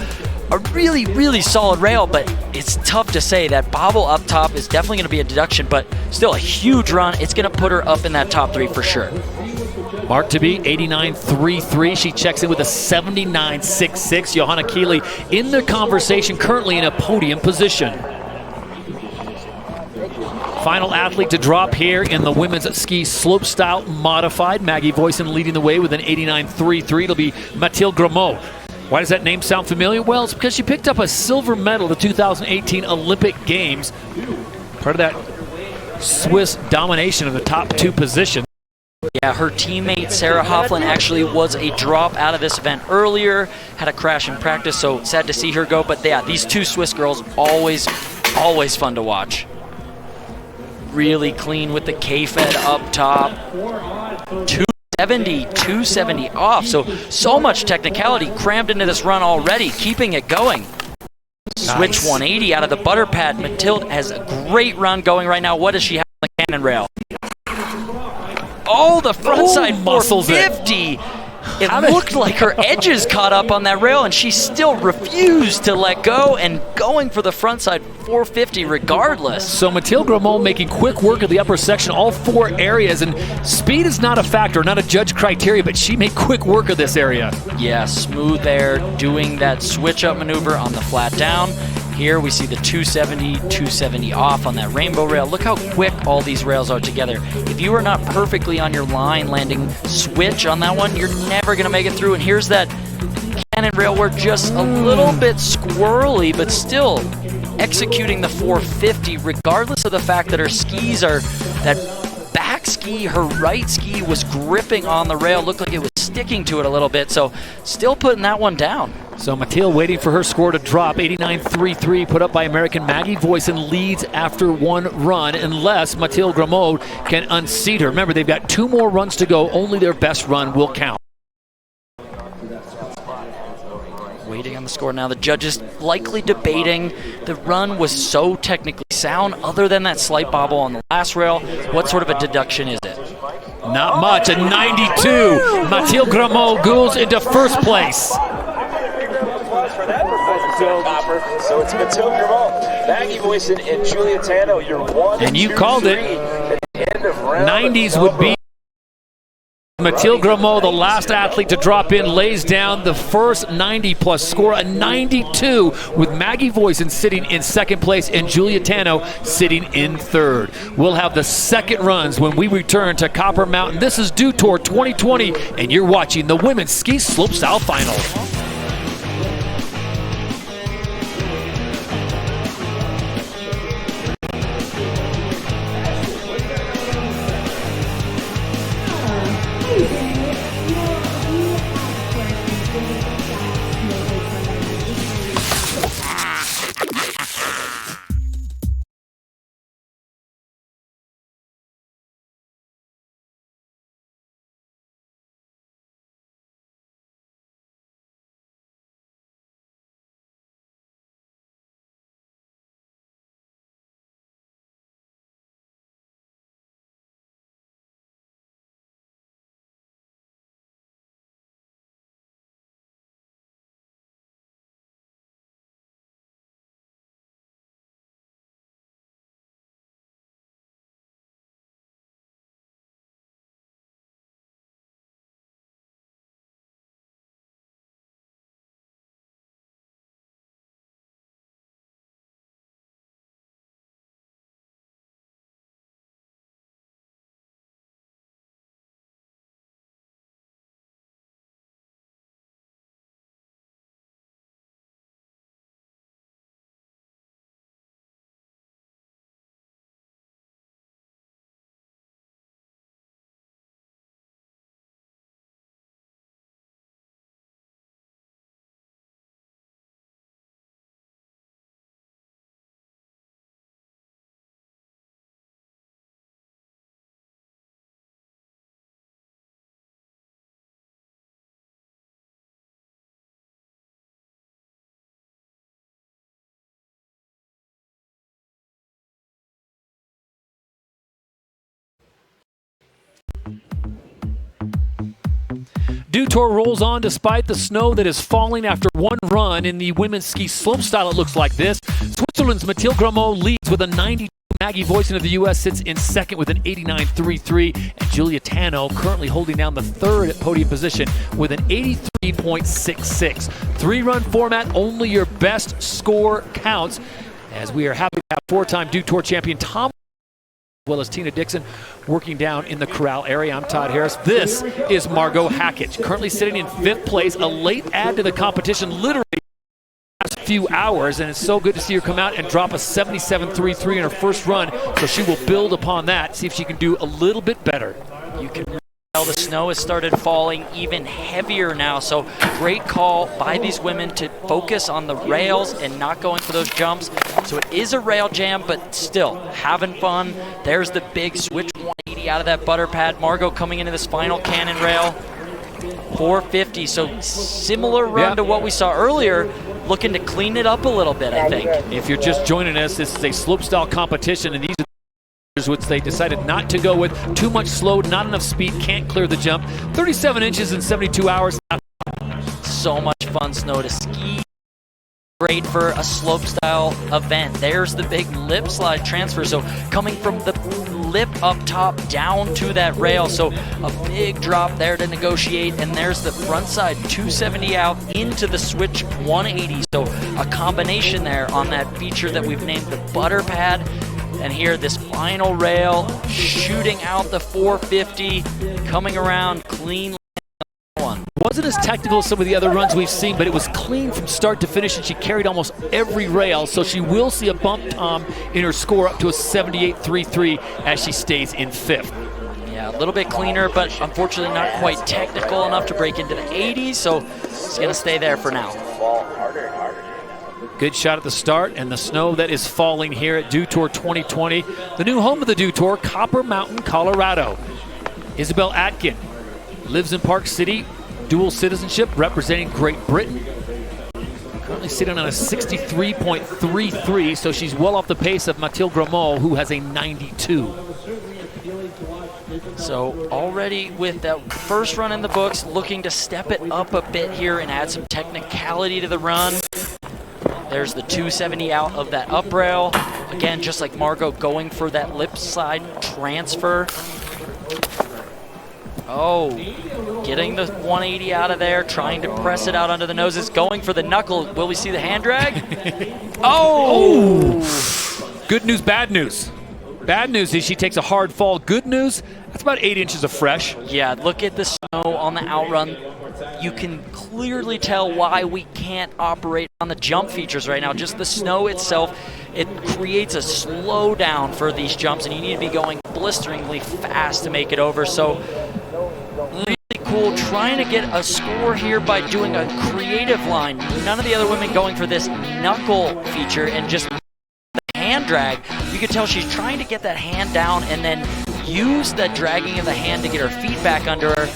a really, really solid rail, but it's tough to say. That bobble up top is definitely going to be a deduction, but still a huge run. It's going to put her up in that top 3 for sure. Mark to beat, 89.33. She checks in with a 79.66. Johanna Keeley in the conversation, currently in a podium position. Final athlete to drop here in the women's ski slopestyle modified. Maggie Voisin leading the way with an 89.33. It'll be Mathilde Grimaud. Why does that name sound familiar? Well, it's because she picked up a silver medal at the 2018 Olympic Games. Part of that Swiss domination of the top 2 positions. Yeah, her teammate Sarah Hofflin actually was a drop out of this event earlier, had a crash in practice, so sad to see her go. But yeah, these 2 Swiss girls, always fun to watch. Really clean with the K-Fed up top. 270 off, so much technicality crammed into this run already, keeping it going. Switch 180 out of the butter pad. Mathilde has a great run going right now. What does she have on the cannon rail? Oh, the front side muscles 450. It looked like her edges caught up on that rail, and she still refused to let go and going for the front side 450 regardless. So Mathilde Grimaud making quick work of the upper section, all 4 areas, and speed is not a factor, not a judge criteria, but she made quick work of this area. Yeah, smooth there, doing that switch up maneuver on the flat down. Here we see the 270 off on that rainbow rail. Look how quick all these rails are together. If you are not perfectly on your line landing switch on that one, you're never going to make it through. And here's that cannon rail work, just a little bit squirrely, but still executing the 450 regardless of the fact that her skis are, that back ski, her right ski was gripping on the rail. Looked like it was sticking to it a little bit, so still putting that one down. So Mathilde waiting for her score to drop. 89.33 put up by American Maggie Voisin leads after 1 run unless Mathilde Grimaud can unseat her. Remember, they've got 2 more runs to go. Only their best run will count. Waiting on the score now. The judges likely debating. The run was so technically sound. Other than that slight bobble on the last rail, what sort of a deduction is it? Not much. A 92. Mathilde Grimaud goes into first place. So it's Mathilde Grimaud, Maggie Voisin, and Julia Tano. You're 1, and you 2, called 3 it. at the end of round 90s would be Mathilde Grimaud, the last athlete to drop in, lays down the first 90-plus score, a 92, with Maggie Voisin sitting in second place and Julia Tano sitting in third. We'll have the second runs when we return to Copper Mountain. This is Dew Tour 2020, and you're watching the Women's Ski Slopestyle Final. Dew Tour rolls on despite the snow that is falling after one run. In the women's ski slopestyle, it looks like this. Switzerland's Mathilde Grammont leads with a 92. Maggie Voisin of the U.S. sits in second with an 89.33, and Julia Tano currently holding down the third podium position with an 83.66. Three-run format, only your best score counts, as we are happy to have four-time Dew Tour champion Tom, as well as Tina Dixon, working down in the corral area. I'm Todd Harris. This is Margot Hackett, currently sitting in fifth place, a late add to the competition, literally last few hours, and it's so good to see her come out and drop a 77.33 in her first run, so she will build upon that, see if she can do a little bit better. You can tell the snow has started falling even heavier now, so great call by these women to focus on the rails and not going for those jumps. So it is a rail jam, but still having fun. There's the big switch 180 out of that butter pad. Margot coming into this final cannon rail. 450, so similar run to what we saw earlier, looking to clean it up a little bit, I think. If you're just joining us, this is a slopestyle competition, and these are the which they decided not to go with. Too much slow, not enough speed, can't clear the jump. 37 inches in 72 hours. So much fun snow to ski. Great for a slopestyle event. There's the big lip slide transfer, so coming from the lip up top down to that rail, so a big drop there to negotiate, and there's the front side 270 out into the switch 180, so a combination there on that feature that we've named the butter pad. And here this final rail shooting out the 450, coming around clean. Wasn't as technical as some of the other runs we've seen, but it was clean from start to finish, and she carried almost every rail, so she will see a bump, Tom, in her score up to a 78.33 as she stays in fifth. Yeah, a little bit cleaner, but unfortunately not quite technical enough to break into the 80s, so she's going to stay there for now. Good shot at the start, and the snow that is falling here at Dew Tour 2020, the new home of the Dew Tour, Copper Mountain, Colorado. Isabel Atkin lives in Park City, dual citizenship, representing Great Britain. Currently sitting on a 63.33, so she's well off the pace of Mathilde Grammont, who has a 92. So already with that first run in the books, looking to step it up a bit here and add some technicality to the run. There's the 270 out of that up rail. Again, just like Margot, going for that lip slide transfer. Oh, getting the 180 out of there, trying to press it out under the noses, going for the knuckle. Will we see the hand drag? Oh! Good news, bad news. Bad news is she takes a hard fall. Good news, that's about 8 inches of fresh. Yeah, look at the snow on the outrun. You can clearly tell why we can't operate on the jump features right now. Just the snow itself, it creates a slowdown for these jumps, and you need to be going blisteringly fast to make it over. So really cool, trying to get a score here by doing a creative line. None of the other women going for this knuckle feature and just the hand drag. You can tell she's trying to get that hand down and then use the dragging of the hand to get her feet back under her.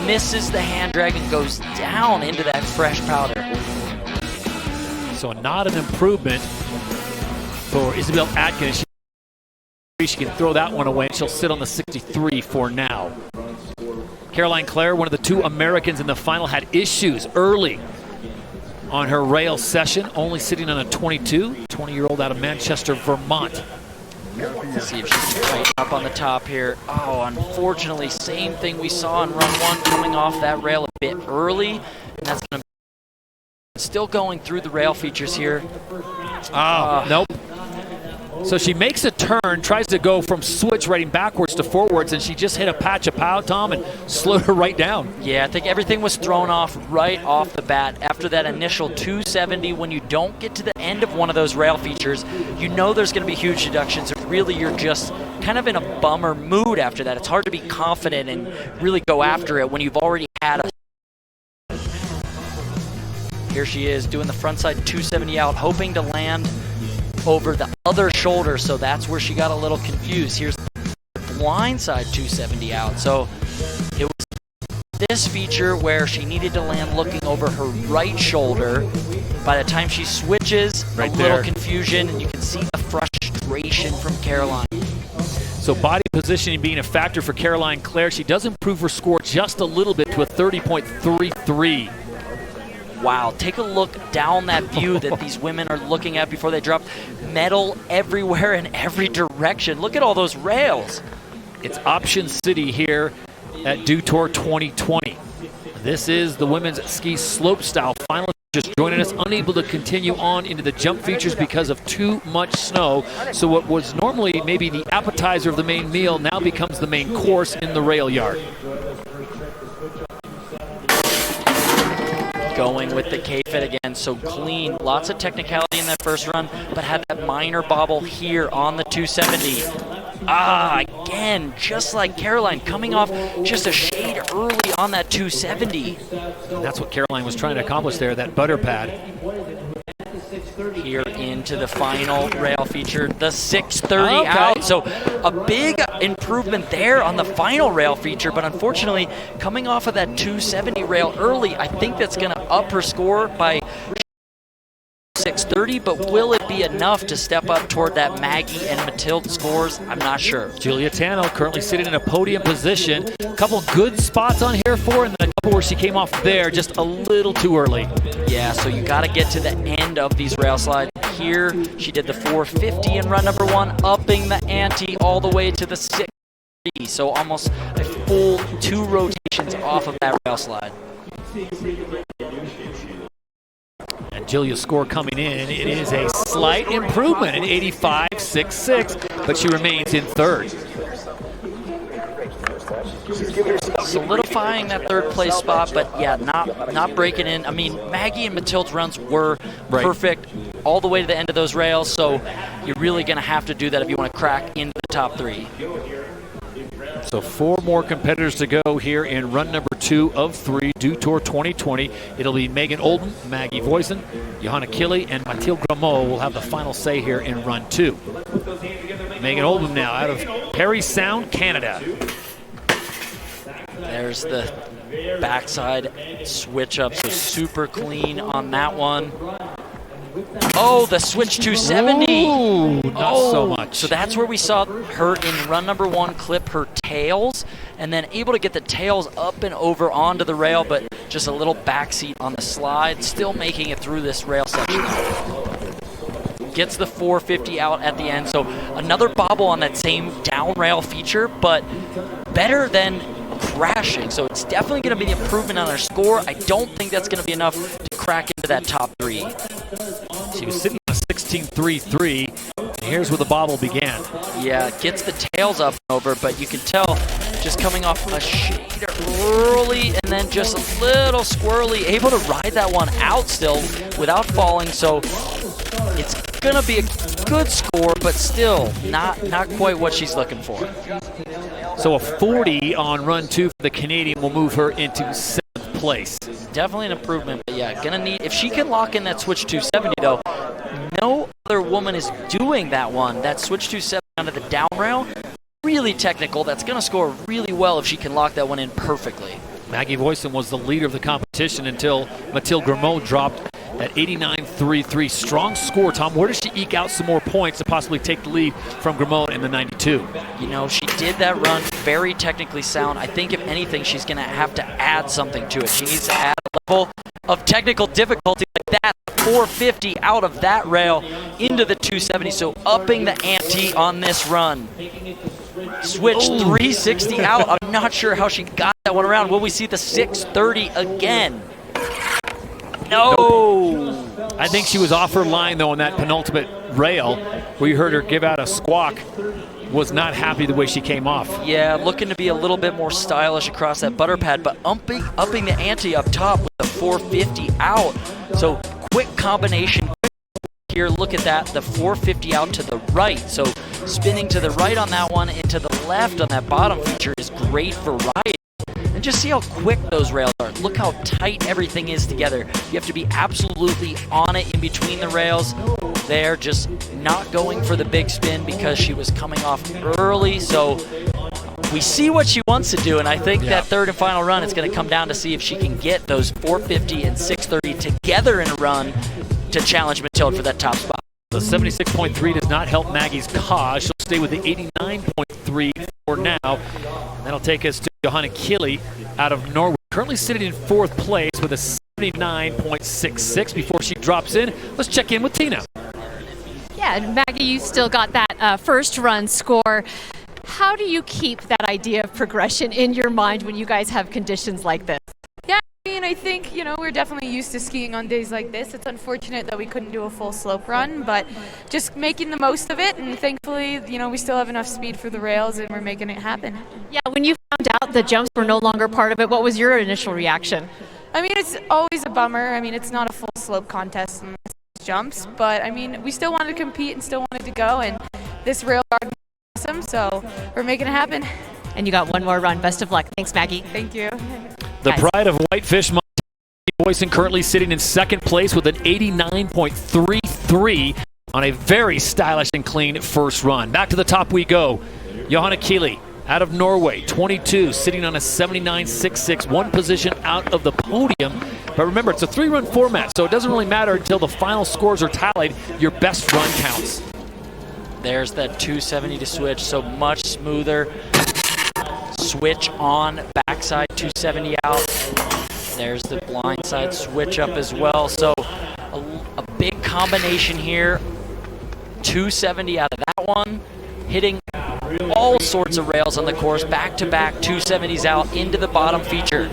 Misses the hand drag and goes down into that fresh powder. So not an improvement for Isabel Atkins. She can throw that one away, and she'll sit on the 63 for now. Caroline Clare, one of the two Americans in the final, had issues early on her rail session, only sitting on a 22, 20-year-old out of Manchester, Vermont. Let's see if she can tighten up on the top here. Oh, unfortunately, same thing we saw in run one, coming off that rail a bit early. And that's going to be still going through the rail features here. Nope. So she makes a turn, tries to go from switch riding backwards to forwards, and she just hit a patch of pow, Tom, and slowed her right down. Yeah, I think everything was thrown off right off the bat. After that initial 270, when you don't get to the end of one of those rail features, you know there's going to be huge deductions. Really, you're just kind of in a bummer mood after that. It's hard to be confident and really go after it when you've already had a... Here she is doing the frontside 270 out, hoping to land over the other shoulder, so that's where she got a little confused. Here's the blindside 270 out. So it was this feature where she needed to land looking over her right shoulder. By the time she switches, right a there, little confusion, and you can see the frustration from Caroline. So body positioning being a factor for Caroline Clare. She does improve her score just a little bit to a 30.33. Wow, take a look down that view that these women are looking at before they drop. Metal everywhere in every direction. Look at all those rails. It's Option City here at Dew Tour 2020. This is the women's ski slopestyle finalists just joining us, unable to continue on into the jump features because of too much snow. So what was normally maybe the appetizer of the main meal now becomes the main course in the rail yard. Going with the K-Fit again, so clean. Lots of technicality in that first run, but had that minor bobble here on the 270. Again, just like Caroline, coming off just a shade early on that 270. That's what Caroline was trying to accomplish there, that butter pad. Here into the final rail feature, the 630 out. So a big improvement there on the final rail feature, but unfortunately, coming off of that 270 rail early, I think that's going to up her score by 630, but will it be enough to step up toward that Maggie and Mathilde scores? I'm not sure. Julia Tano currently sitting in a podium position. A couple good spots on here for her, and then a couple where she came off there just a little too early. Yeah, so you got to get to the end of these rail slides. Here, she did the 450 in run number 1, upping the ante all the way to the 630. So almost a full 2 rotations off of that rail slide. And Julia's score coming in, it is a slight improvement at 85.66, but she remains in third. Solidifying that third place spot, but yeah, not breaking in. I mean, Maggie and Mathilde's runs were perfect all the way to the end of those rails, so you're really going to have to do that if you want to crack into the top 3. So 4 more competitors to go here in run number 2 of 3, Dew Tour 2020. It'll be Megan Oldham, Maggie Voisin, Johanna Kille, and Mathilde Grameau will have the final say here in run 2. Megan Oldham now out of Parry Sound, Canada. There's the backside switch up, so super clean on that one. Oh, the switch 270. Ooh, not so much. So that's where we saw her in run number 1 clip her tails, and then able to get the tails up and over onto the rail, but just a little backseat on the slide, still making it through this rail section. Gets the 450 out at the end, so another bobble on that same down rail feature, but better than crashing. So it's definitely going to be the improvement on her score. I don't think that's going to be enough to crack into that top 3. She was sitting on a 16.33, and here's where the bobble began. Yeah, gets the tails up and over, but you can tell just coming off a shade early and then just a little squirrely, able to ride that one out still without falling. So it's going to be a good score, but still not quite what she's looking for. So a 40 on run 2 for the Canadian will move her into 7th place. Definitely an improvement, but yeah, gonna need, if she can lock in that switch 270 though, no other woman is doing that one. That switch 270 onto the down rail, really technical. That's gonna score really well if she can lock that one in perfectly. Maggie Voisin was the leader of the competition until Mathilde Grameau dropped at 89.33. Strong score, Tom. Where does she eke out some more points to possibly take the lead from Grameau in the 92? You know, she did that run very technically sound. I think if anything, she's going to have to add something to it. She needs to add a level of technical difficulty like that. 450 out of that rail into the 270. So upping the ante on this run. Switch 360 out. I'm not sure how she got that one around. Will we see the 630 again? No. I think she was off her line, though, on that penultimate rail where you heard her give out a squawk. Was not happy the way she came off. Yeah, looking to be a little bit more stylish across that butter pad, but upping the ante up top with the 450 out. So quick combination here. Look at that, the 450 out to the right. So spinning to the right on that one and to the left on that bottom feature is great for riding. And just see how quick those rails are. Look how tight everything is together. You have to be absolutely on it in between the rails. They're just not going for the big spin because she was coming off early. So we see what she wants to do, and I think that third and final run is going to come down to see if she can get those 450 and 630 together in a run to challenge Mathilde for that top spot. The 76.3 does not help Maggie's cause. She'll stay with the 89.3 for now. That'll take us to Johanna Kili out of Norway, currently sitting in 4th place with a 79.66. Before she drops in, let's check in with Tina. Yeah, and Maggie, you still got that first run score. How do you keep that idea of progression in your mind when you guys have conditions like this? Yeah, I mean, I think, we're definitely used to skiing on days like this. It's unfortunate that we couldn't do a full slope run, but just making the most of it, and thankfully, we still have enough speed for the rails, and we're making it happen. Yeah, when you found out the jumps were no longer part of it, what was your initial reaction? I mean, it's always a bummer. I mean, it's not a full slope contest unless it's jumps, but I mean, we still wanted to compete and still wanted to go, and this rail guard was awesome, so we're making it happen. And you got one more run. Best of luck. Thanks, Maggie. Thank you. The pride of Whitefish, Montana, Boyson, currently sitting in 2nd place with an 89.33 on a very stylish and clean first run. Back to the top we go. Johanna Kili out of Norway, 22, sitting on a 79.66, one position out of the podium. But remember, it's a 3-run format, so it doesn't really matter until the final scores are tallied. Your best run counts. There's that 270 to switch, so much smoother. Switch on, backside 270 out. There's the blindside switch up as well. So a big combination here. 270 out of that one, hitting all sorts of rails on the course, back-to-back 270s out into the bottom feature.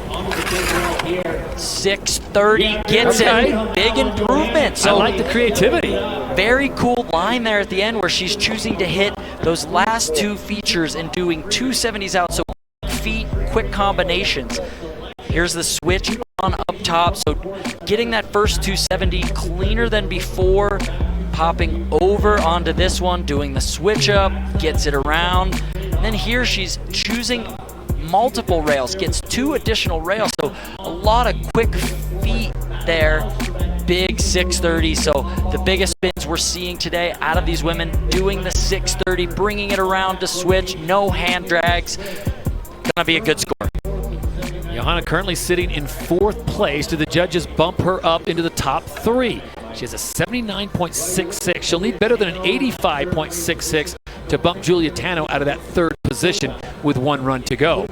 630 gets it. Big improvement. So I like the creativity. Very cool line there at the end where she's choosing to hit those last 2 features and doing 270s out. So feet, quick combinations. Here's the switch on up top. So getting that first 270 cleaner than before. Popping over onto this one, doing the switch up, gets it around. And then here she's choosing multiple rails, gets 2 additional rails. So a lot of quick feet there. Big 630. So the biggest spins we're seeing today out of these women doing the 630, bringing it around to switch, no hand drags. Gonna be a good score. Johanna currently sitting in 4th place. Do the judges bump her up into the top 3? She has a 79.66. She'll need better than an 85.66 to bump Julia Tano out of that 3rd position with 1 run to go.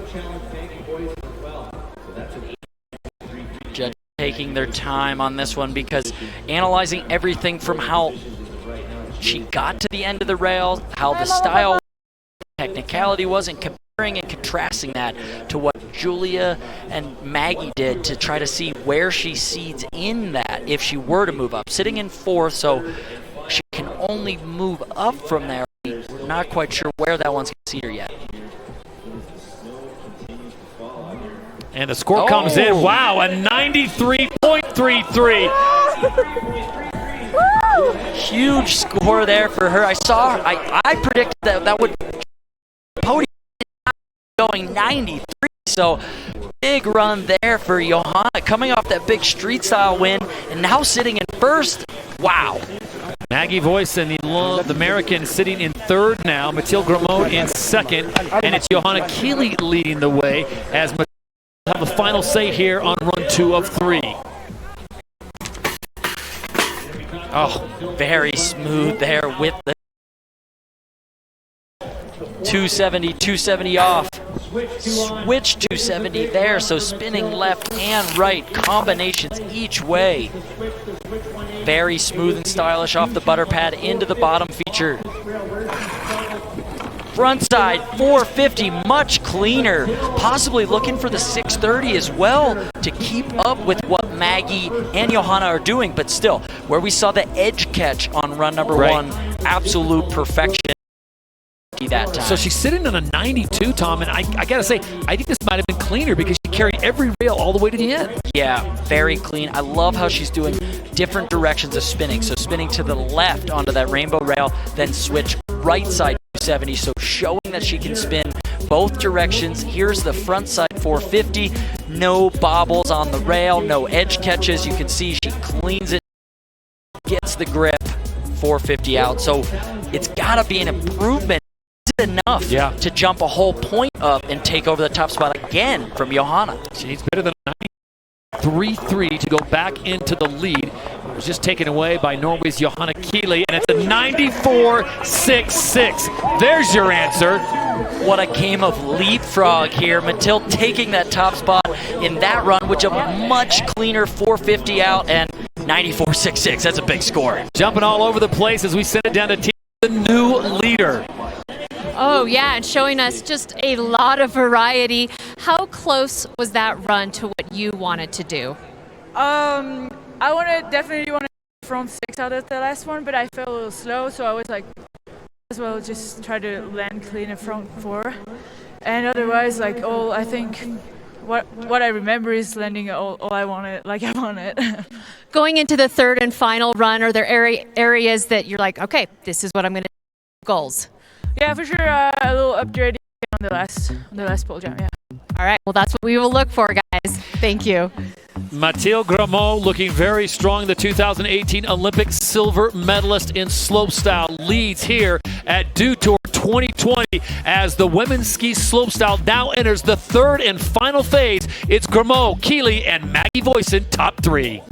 Judges taking their time on this one because analyzing everything from how she got to the end of the rail, how the style, technicality was, and comparing and contrasting that to what Julia and Maggie did to try to see where she seeds in that if she were to move up. Sitting in 4th, so she can only move up from there. We're not quite sure where that one's going to seed her yet. And the score comes in. Wow, a 93.33. Huge score there for her. I predicted that would podium going 93. So big run there for Johanna, coming off that big street style win and now sitting in 1st. Wow. Maggie Voisin, the American, sitting in 3rd now. Mathilde Grimaud in 2nd. And it's Johanna Kili leading the way as Mathilde will have the final say here on run 2 of 3. Oh, very smooth there with the 270 off. Switch 270 there, so spinning left and right, combinations each way. Very smooth and stylish off the butter pad into the bottom feature. Front side 450, much cleaner. Possibly looking for the 630 as well to keep up with what Maggie and Johanna are doing, but still, where we saw the edge catch on run number 1, absolute perfection. That time. So she's sitting on a 92, Tom, and I gotta say, I think this might have been cleaner because she carried every rail all the way to the end. Yeah, very clean. I love how she's doing different directions of spinning. So spinning to the left onto that rainbow rail, then switch right side 270. So showing that she can spin both directions. Here's the front side 450. No bobbles on the rail, no edge catches. You can see she cleans it, gets the grip, 450 out. So it's gotta be an improvement. Enough to jump a whole point up and take over the top spot again from Johanna. She needs better than 90. 94.33 to go back into the lead. It was just taken away by Norway's Johanna Kiely, and it's a 94.66. There's your answer. What a game of leapfrog here. Mathilde taking that top spot in that run, which a much cleaner 450 out, and 94.66. That's a big score. Jumping all over the place as we send it down to T, the new leader. Oh, yeah, and showing us just a lot of variety. How close was that run to what you wanted to do? I definitely want to front 6 out of the last one, but I felt a little slow, so I was like, as well just try to land clean in front 4. And otherwise, like, I think what I remember is landing all I wanted, like I wanted. Going into the third and final run, are there areas that you're like, okay, this is what I'm going to do? Goals? Yeah, for sure, a little upgrading on the last pole jump, yeah. All right, well, that's what we will look for, guys. Thank you. Mathilde Grimaud looking very strong. The 2018 Olympic silver medalist in slopestyle leads here at Dew Tour 2020 as the women's ski slopestyle now enters the third and final phase. It's Grimaud, Kiely, and Maggie Voisin top 3.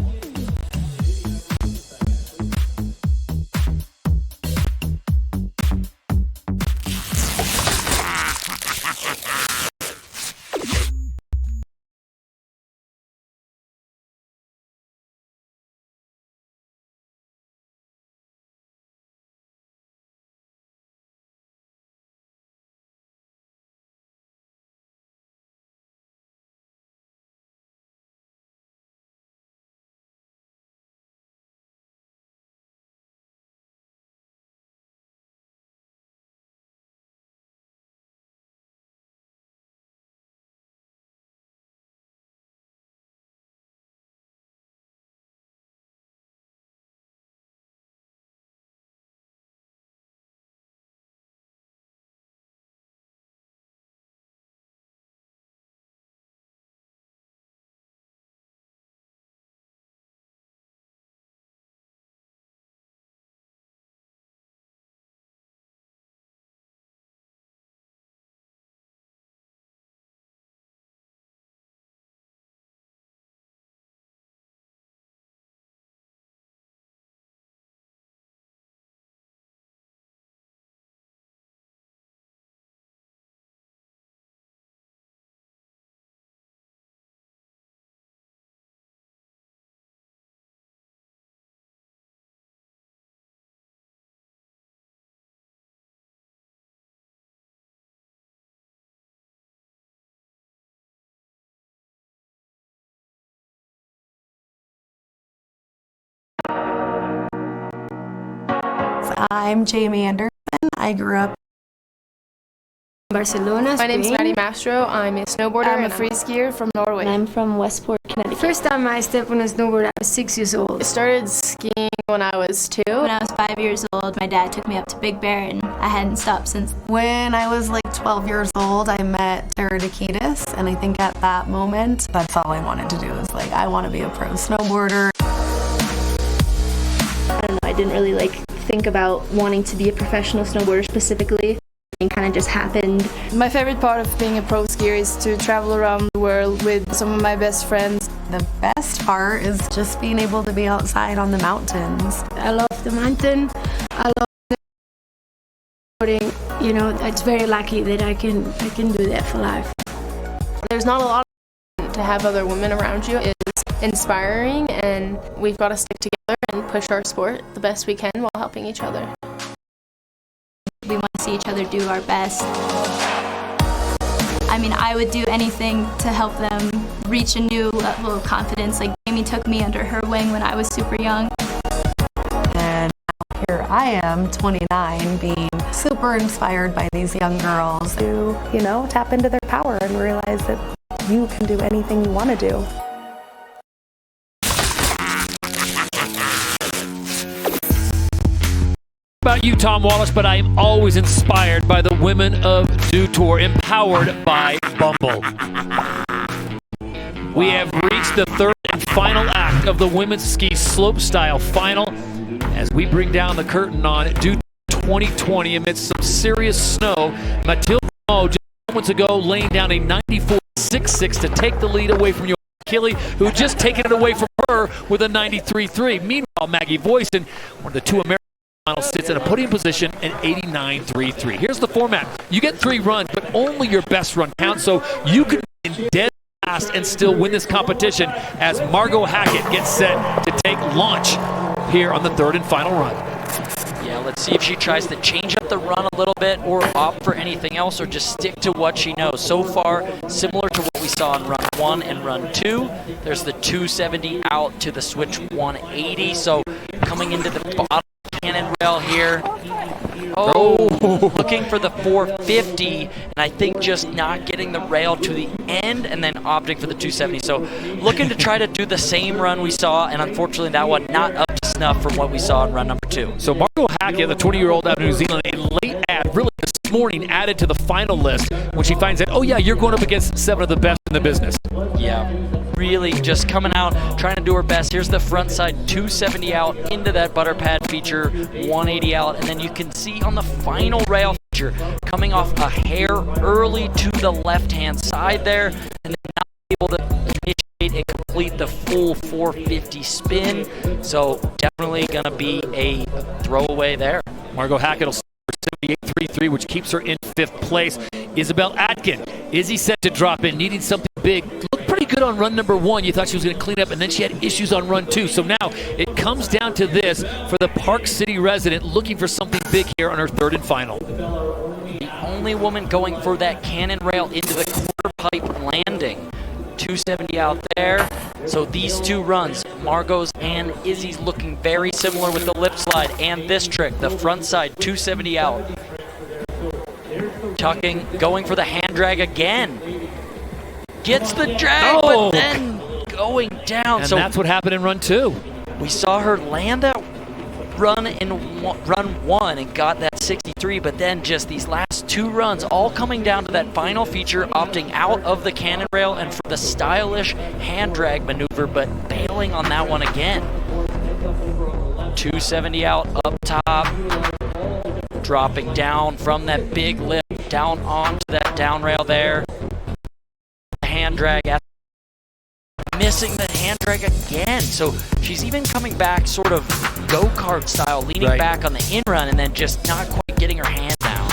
I'm Jamie Anderson. I grew up in Barcelona. My name's Maddie Mastro. I'm a snowboarder. I'm a free skier from Norway. I'm from Westport, Connecticut. First time I stepped on a snowboard, I was 6 years old. I started skiing when I was 2. When I was 5 years old, my dad took me up to Big Bear, and I hadn't stopped since. When I was like 12 years old, I met Tara Dekitis, and I think at that moment, that's all I wanted to do was like, I want to be a pro snowboarder. I don't know, I didn't really think about wanting to be a professional snowboarder specifically. It kind of just happened. My favorite part of being a pro skier is to travel around the world with some of my best friends. The best part is just being able to be outside on the mountains. I love the mountain. I love snowboarding. You know, it's very lucky that I can do that for life. There's not a lot to have other women around you is inspiring, and we've got to stick together and push our sport the best we can while helping each other. We want to see each other do our best. I mean, I would do anything to help them reach a new level of confidence. Like Jamie took me under her wing when I was super young. And now here I am, 29, being super inspired by these young girls who, you know, tap into their power and realize that you can do anything you want to do. About you, Tom Wallace, but I am always inspired by the women of Dew Tour, empowered by Bumble. We have reached the third and final act of the women's ski slopestyle final as we bring down the curtain on Dew 2020 amidst some serious snow. Mathilde Grimaud just moments ago laying down a 94.66 to take the lead away from Killy, who had just taken it away from her with a 93.3. Meanwhile, Maggie Voisin, one of the 2 American finals, sits in a podium position at 89.33. Here's the format. You get 3 runs, but only your best run counts, so you can be dead last and still win this competition as Margot Hackett gets set to take launch here on the 3rd and final run. Yeah, let's see if she tries to change up the run a little bit or opt for anything else or just stick to what she knows. So far, similar to what we saw in run 1 and run 2. There's the 270 out to the switch 180. So coming into the bottom cannon rail here. Oh, looking for the 450, and I think just not getting the rail to the end and then opting for the 270. So looking to try to do the same run we saw, and unfortunately that one not up to snuff from what we saw in run number 2. So Margot Hackett, the 20-year-old out of New Zealand, a late ad, really this morning added to the final list when she finds out, oh yeah, you're going up against 7 of the best in the business. Yeah, really just coming out, trying to do her best. Here's the front side 270 out into that butter pad feature, 180 out, and then you can see on the final rail feature coming off a hair early to the left-hand side there, and then not able to initiate and complete the full 450 spin. So definitely going to be a throwaway there. Margot Hackett will 78.33, which keeps her in 5th place. Isabel Atkin, Izzy set to drop in, needing something big. Looked pretty good on run number 1. You thought she was going to clean up, and then she had issues on run 2. So now it comes down to this for the Park City resident looking for something big here on her 3rd and final. The only woman going for that cannon rail into the quarter pipe landing. 270 out there. So these 2 runs, Margot's and Izzy's, looking very similar with the lip slide and this trick, the front side 270 out. Tucking, going for the hand drag again. Gets the drag, but then going down. And so that's what happened in run 2. We saw her land that run in run 1 and got that 63, but then just these last 2 runs all coming down to that final feature, opting out of the cannon rail and for the stylish hand drag maneuver, but bailing on that one again. 270 out up top, dropping down from that big lip down onto that down rail there. Hand drag at missing the hand drag again. So she's even coming back sort of go-kart style, leaning back on the in run and then just not quite getting her hand down.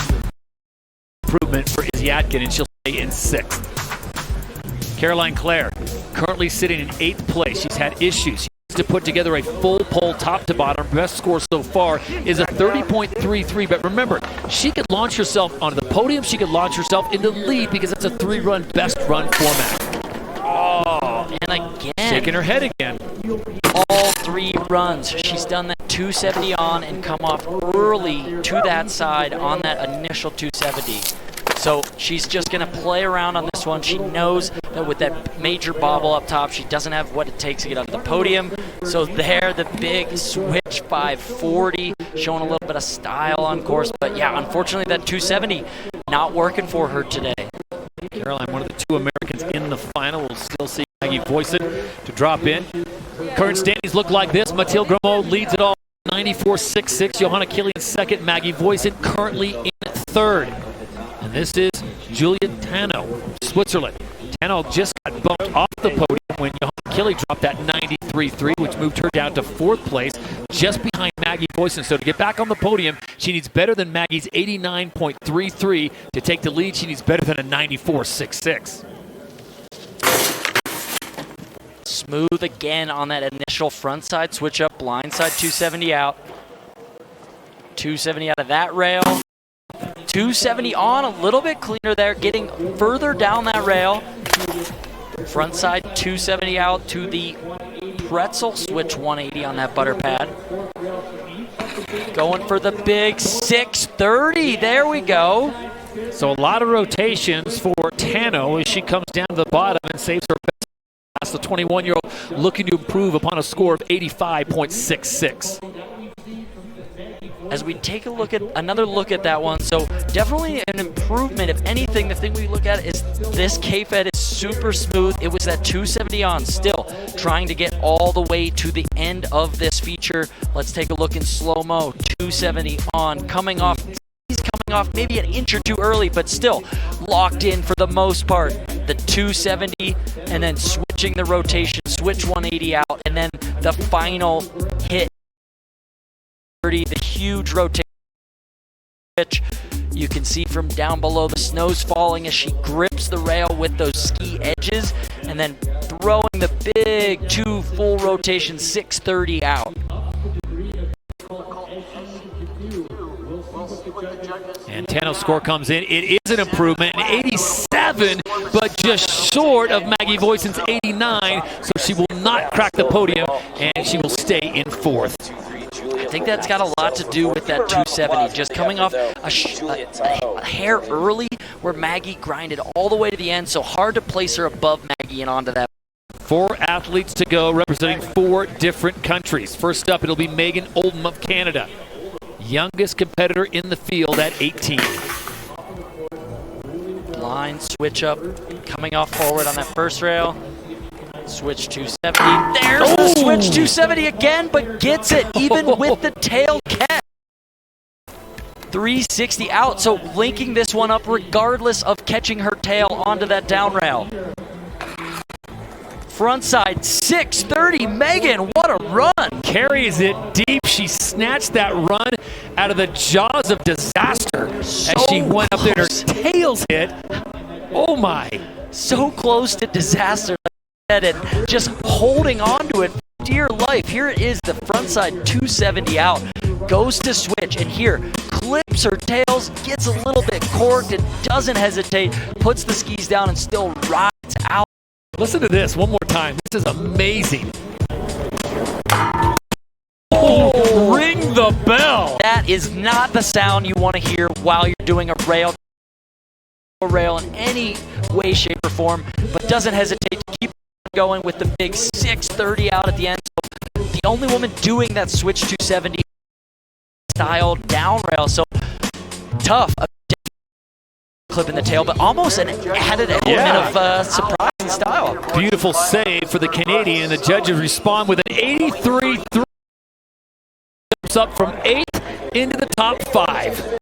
Improvement for Izzy Atkin, and she'll stay in 6th. Caroline Clare, currently sitting in 8th place. She's had issues. She needs to put together a full pole top to bottom. Best score so far is a 30.33, but remember, she could launch herself onto the podium. She could launch herself into the lead because it's a 3-run best run format. Oh, and again. Shaking her head again. All 3 runs. She's done that 270 on and come off early to that side on that initial 270. So she's just going to play around on this one. She knows that with that major bobble up top, she doesn't have what it takes to get on the podium. So there, the big switch 540, showing a little bit of style on course. But yeah, unfortunately, that 270 not working for her today. Caroline, one of the 2 Americans in the final. We'll still see Maggie Voisin to drop in. Current standings look like this. Mathilde Grimaud leads it all, 94.66. Johanna Killy in 2nd. Maggie Voisin currently in 3rd. And this is Julia Tano, Switzerland. Tano just got bumped off the podium when Johanna Killy dropped that 93.3, which moved her down to 4th place, just behind Maggie Voisin. So to get back on the podium, she needs better than Maggie's 89.33. To take the lead, she needs better than a 94.66. Smooth again on that initial front side switch up, blind side 270 out. 270 out of that rail. 270 on, a little bit cleaner there, getting further down that rail. Front side 270 out to the pretzel, switch 180 on that butter pad. Going for the big 630, there we go. So a lot of rotations for Tano as she comes down to the bottom and saves her best class, the 21-year-old looking to improve upon a score of 85.66. As we take a look at another look at that one, so definitely an improvement. If anything, the thing we look at is this K-Fed is super smooth. It was that 270 on, still trying to get all the way to the end of this feature. Let's take a look in slow-mo. 270 on, coming off. He's coming off maybe an inch or 2 early, but still locked in for the most part. The 270 and then switch switching the rotation, switch 180 out, and then the final hit, the huge rotation switch. You can see from down below the snow's falling as she grips the rail with those ski edges, and then throwing the big 2 full rotation 630 out. And Tano's score comes in. It is an improvement, an 87, but just short of Maggie Voisin's 89, so she will not crack the podium, and she will stay in 4th. I think that's got a lot to do with that 270, just coming off a hair early where Maggie grinded all the way to the end, so hard to place her above Maggie and onto that. 4 athletes to go, representing 4 different countries. First up, it'll be Megan Oldham of Canada, youngest competitor in the field at 18. Line switch up, coming off forward on that first rail. Switch 270. There's the switch 270 again, but gets it even with the tail catch. 360 out, so linking this one up regardless of catching her tail onto that down rail. Front side 630. Megan, what a run! Carries it deep. She snatched that run out of the jaws of disaster as she went up there and her tails hit. Oh my. So close to disaster. And just holding on to it for dear life. Here it is, the front side 270 out, goes to switch, and here clips her tails, gets a little bit corked, and doesn't hesitate, puts the skis down and still rides out. Listen to this one more time. This is amazing. Oh, ring the bell. That is not the sound you want to hear while you're doing a rail in any way, shape, or form, but doesn't hesitate to keep going with the big 630 out at the end. So the only woman doing that switch 270 style down rail. So tough, clip in the tail, but almost an added element of surprise and style. Beautiful save for the Canadian. The judges respond with an 83-3. Steps up from 8th into the top 5.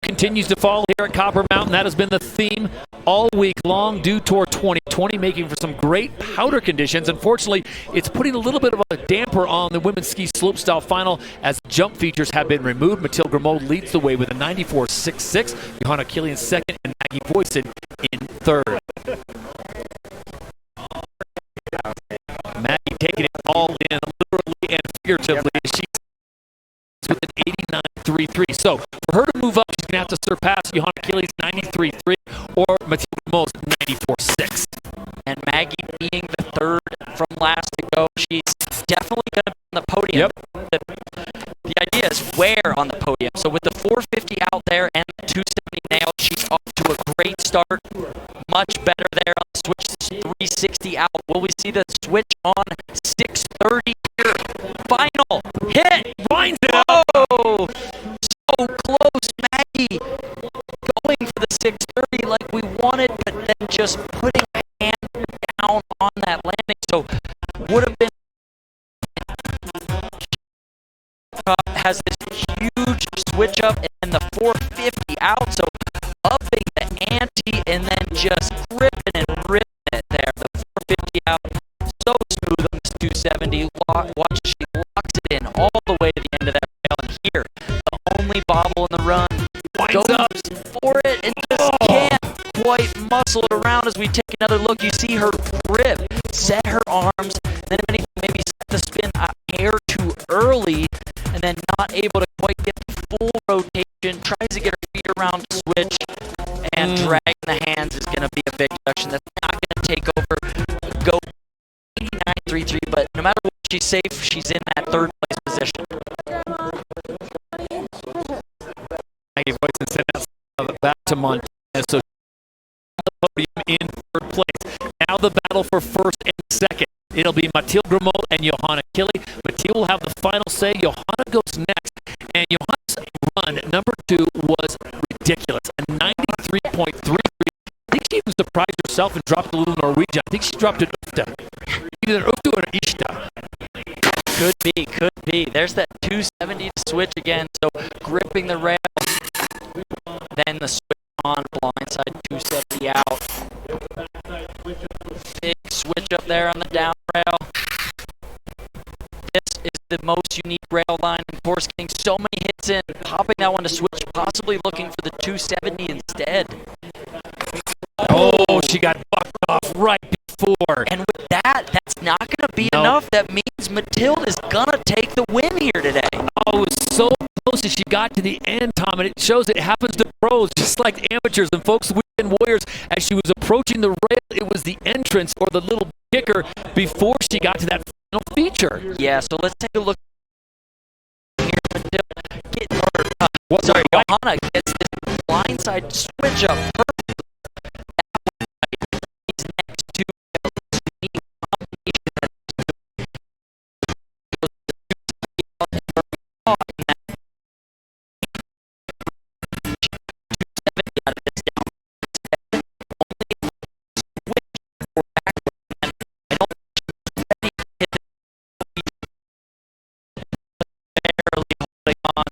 Continues to fall here at Copper Mountain. That has been the theme all week long. Dew Tour 2020 making for some great powder conditions. Unfortunately, it's putting a little bit of a damper on the women's ski slopestyle final as jump features have been removed. Mathilde Grimaud leads the way with a 94.66. Johanna Killian second and Maggie Voisin in 3rd. Maggie taking it all in literally and figuratively. She's with an 89.33. So for her to move up, she's going to have to surpass Johanna Killian's 93.3 or Mathilde Grimaud's 94.6. And Maggie being the 3rd from last to go, she's definitely going to be on the podium. Yep. The idea is where on the podium. So with the 450 out there and the 270 nailed, she's off to a great start. Much better there on the switch 360 out. Will we see the switch on 630 here? Final hit. Winds it up. Oh, so close. Maggie going for the 630 like we wanted, but then just putting a hand down on that landing. So would have been has this huge switch up and the 450 out. So upping the ante and then just gripping and ripping it there. The 450 out, so smooth on this 270. Watch as she locks it in all the way to the end of that rail. And here, the only bobble in the run goes for it and just can't quite muscle it around. As we take another look, you see her grip, set her arms, and then if anything, maybe set the spin a hair too early, and then not able to quite get the full rotation. Tries to get her feet around the switch, and dragging the hands is going to be a big deduction. That's not going to take over. Go 89.33, but no matter what, she's safe. She's in that 3rd place position. Maggie Voisin sent out back to Montana, so the podium in 3rd place. Now the battle for 1st and 2nd. It'll be Mathilde Grimaud and Johanna Killy. Mathilde will have the final say. Johanna goes next, and Johanna's run, number 2, was ridiculous. A 93.33. I think she even surprised herself and dropped a little Norwegian. I think she dropped an Ufta. Either Ufta or an Ishta. Could be. There's that 270 to switch again, so gripping the rail. Then the switch on, blindside 270 out. up there on the down rail. This is the most unique rail line, and of course getting so many hits in, popping that one to switch, possibly looking for the 270 instead. Oh, she got bucked off right before. And with that, that's not going to be enough. That means Matilda is going to take the win here today. Oh, it was so close as she got to the end, Tom, and it shows it happens to pros just like amateurs. And folks, Weekend Warriors, as she was approaching the rail, it was the entrance or the little kicker before she got to that final feature. Yeah, so let's take a look. Johanna gets this blindside switch up perfectly. These next two rails, you need combination out of this down. Only switch or backward. I don't think she's ready to hit barely holding on.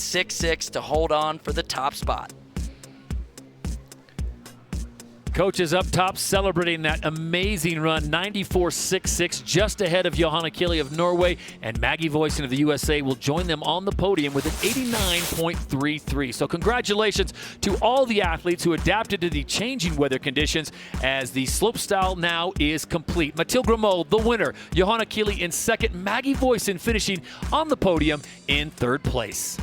94.66 to hold on for the top spot. Coaches up top celebrating that amazing run, 94.66, just ahead of Johanna Kili of Norway, and Maggie Voisin of the USA will join them on the podium with an 89.33. So congratulations to all the athletes who adapted to the changing weather conditions as the slopestyle now is complete. Mathilde Grimaud, the winner. Johanna Kili in second. Maggie Voisin finishing on the podium in third place.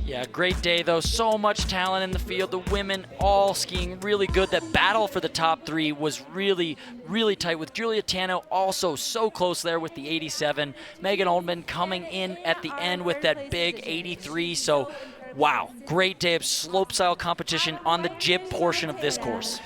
Yeah, great day though. So much talent in the field. The women all skiing really good. That battle for the top three was really, really tight with Julia Tano also so close there with the 87. Megan Oldman coming in at the end with that big 83. So, wow, great day of slopestyle competition on the jib portion of this course.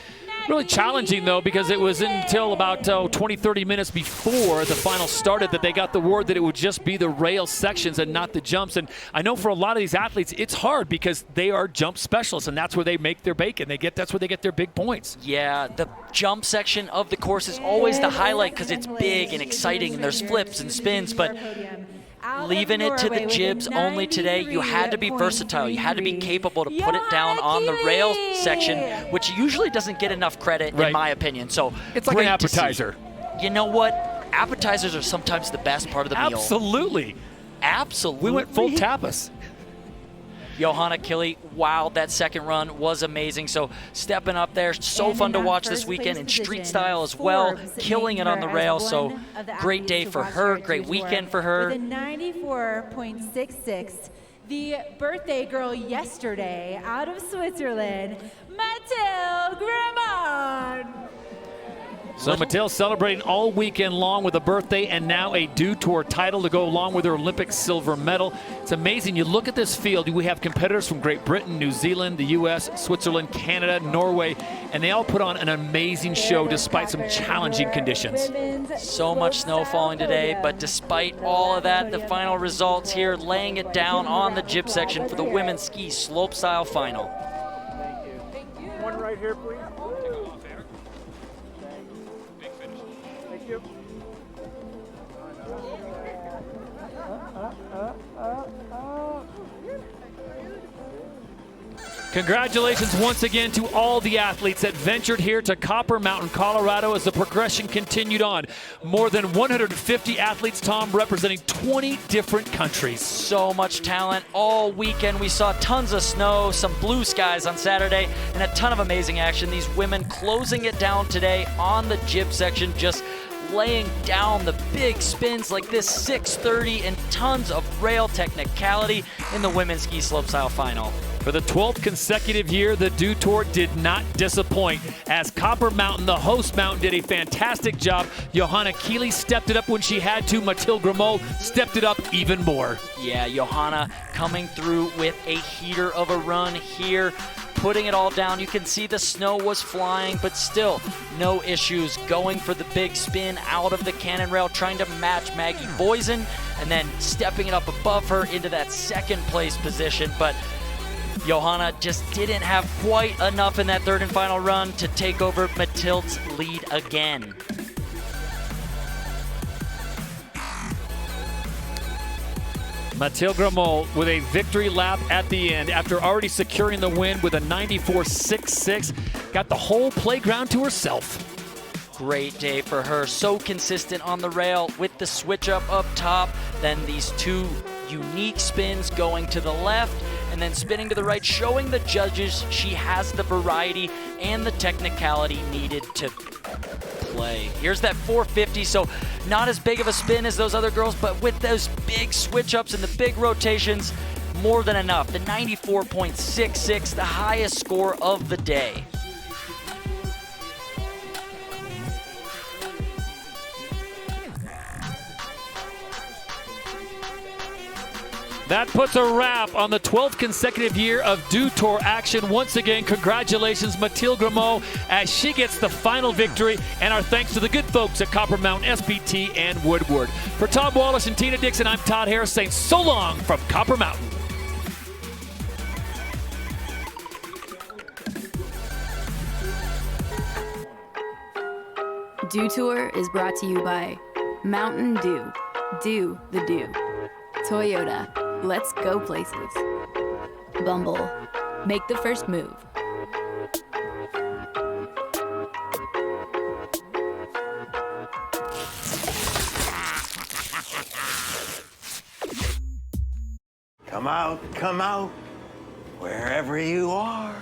Really challenging, though, because it was until about 20, 30 minutes before the final started that they got the word that it would just be the rail sections and not the jumps. And I know for a lot of these athletes, it's hard because they are jump specialists, and that's where they make their bacon. That's where they get their big points. Yeah, the jump section of the course is always the highlight because it's big and exciting, and there's flips and spins, but leaving it to the jibs only today, you had to be versatile. You had to be capable to put it down on the rail section, which usually doesn't get enough credit, in my opinion. So it's like an appetizer. You know what? Appetizers are sometimes the best part of the meal. Absolutely. Absolutely. We went full tapas. Johanna Kili, wow, that second run was amazing. So stepping up there, so fun to watch this weekend in street style as well, killing it on the rail. So great day for her, great weekend for her. With a 94.66, the birthday girl yesterday out of Switzerland, Mathilde Grimaud. So Mathilde celebrating all weekend long with a birthday and now a Dew Tour title to go along with her Olympic silver medal. It's amazing. You look at this field, we have competitors from Great Britain, New Zealand, the U.S., Switzerland, Canada, Norway, and they all put on an amazing show despite some challenging conditions. So much snow falling today, but despite all of that, the final results here, laying it down on the jib section for the women's ski slopestyle final. Thank you. One right here, please. Thank you. Congratulations once again to all the athletes that ventured here to Copper Mountain, Colorado as the progression continued on. More than 150 athletes, Tom, representing 20 different countries. So much talent all weekend. We saw tons of snow, some blue skies on Saturday, and a ton of amazing action. These women closing it down today on the jib section, just laying down the big spins like this 630 and tons of rail technicality in the women's ski slopestyle final. For the 12th consecutive year, the Dew Tour did not disappoint as Copper Mountain, the host mountain, did a fantastic job. Johanna Kili stepped it up when she had to. Mathilde Grimaud stepped it up even more. Yeah, Johanna coming through with a heater of a run here, putting it all down. You can see the snow was flying, but still no issues, going for the big spin out of the cannon rail, trying to match Maggie Voisin, and then stepping it up above her into that second place position. But Johanna just didn't have quite enough in that third and final run to take over Mathilde's lead again. Mathilde Grimaud with a victory lap at the end after already securing the win with a 94.66. Got the whole playground to herself. Great day for her. So consistent on the rail with the switch up top. Then these two unique spins going to the left and then spinning to the right, showing the judges she has the variety and the technicality needed to play. Here's that 450, so not as big of a spin as those other girls, but with those big switch ups and the big rotations, more than enough. The 94.66, the highest score of the day. That puts a wrap on the 12th consecutive year of Dew Tour action. Once again, congratulations, Mathilde Grimaud, as she gets the final victory, and our thanks to the good folks at Copper Mountain, SBT, and Woodward. For Tom Wallace and Tina Dixon, I'm Todd Harris saying so long from Copper Mountain. Dew Tour is brought to you by Mountain Dew. Do the Dew. Toyota. Let's go places. Bumble. Make the first move. Come out, wherever you are.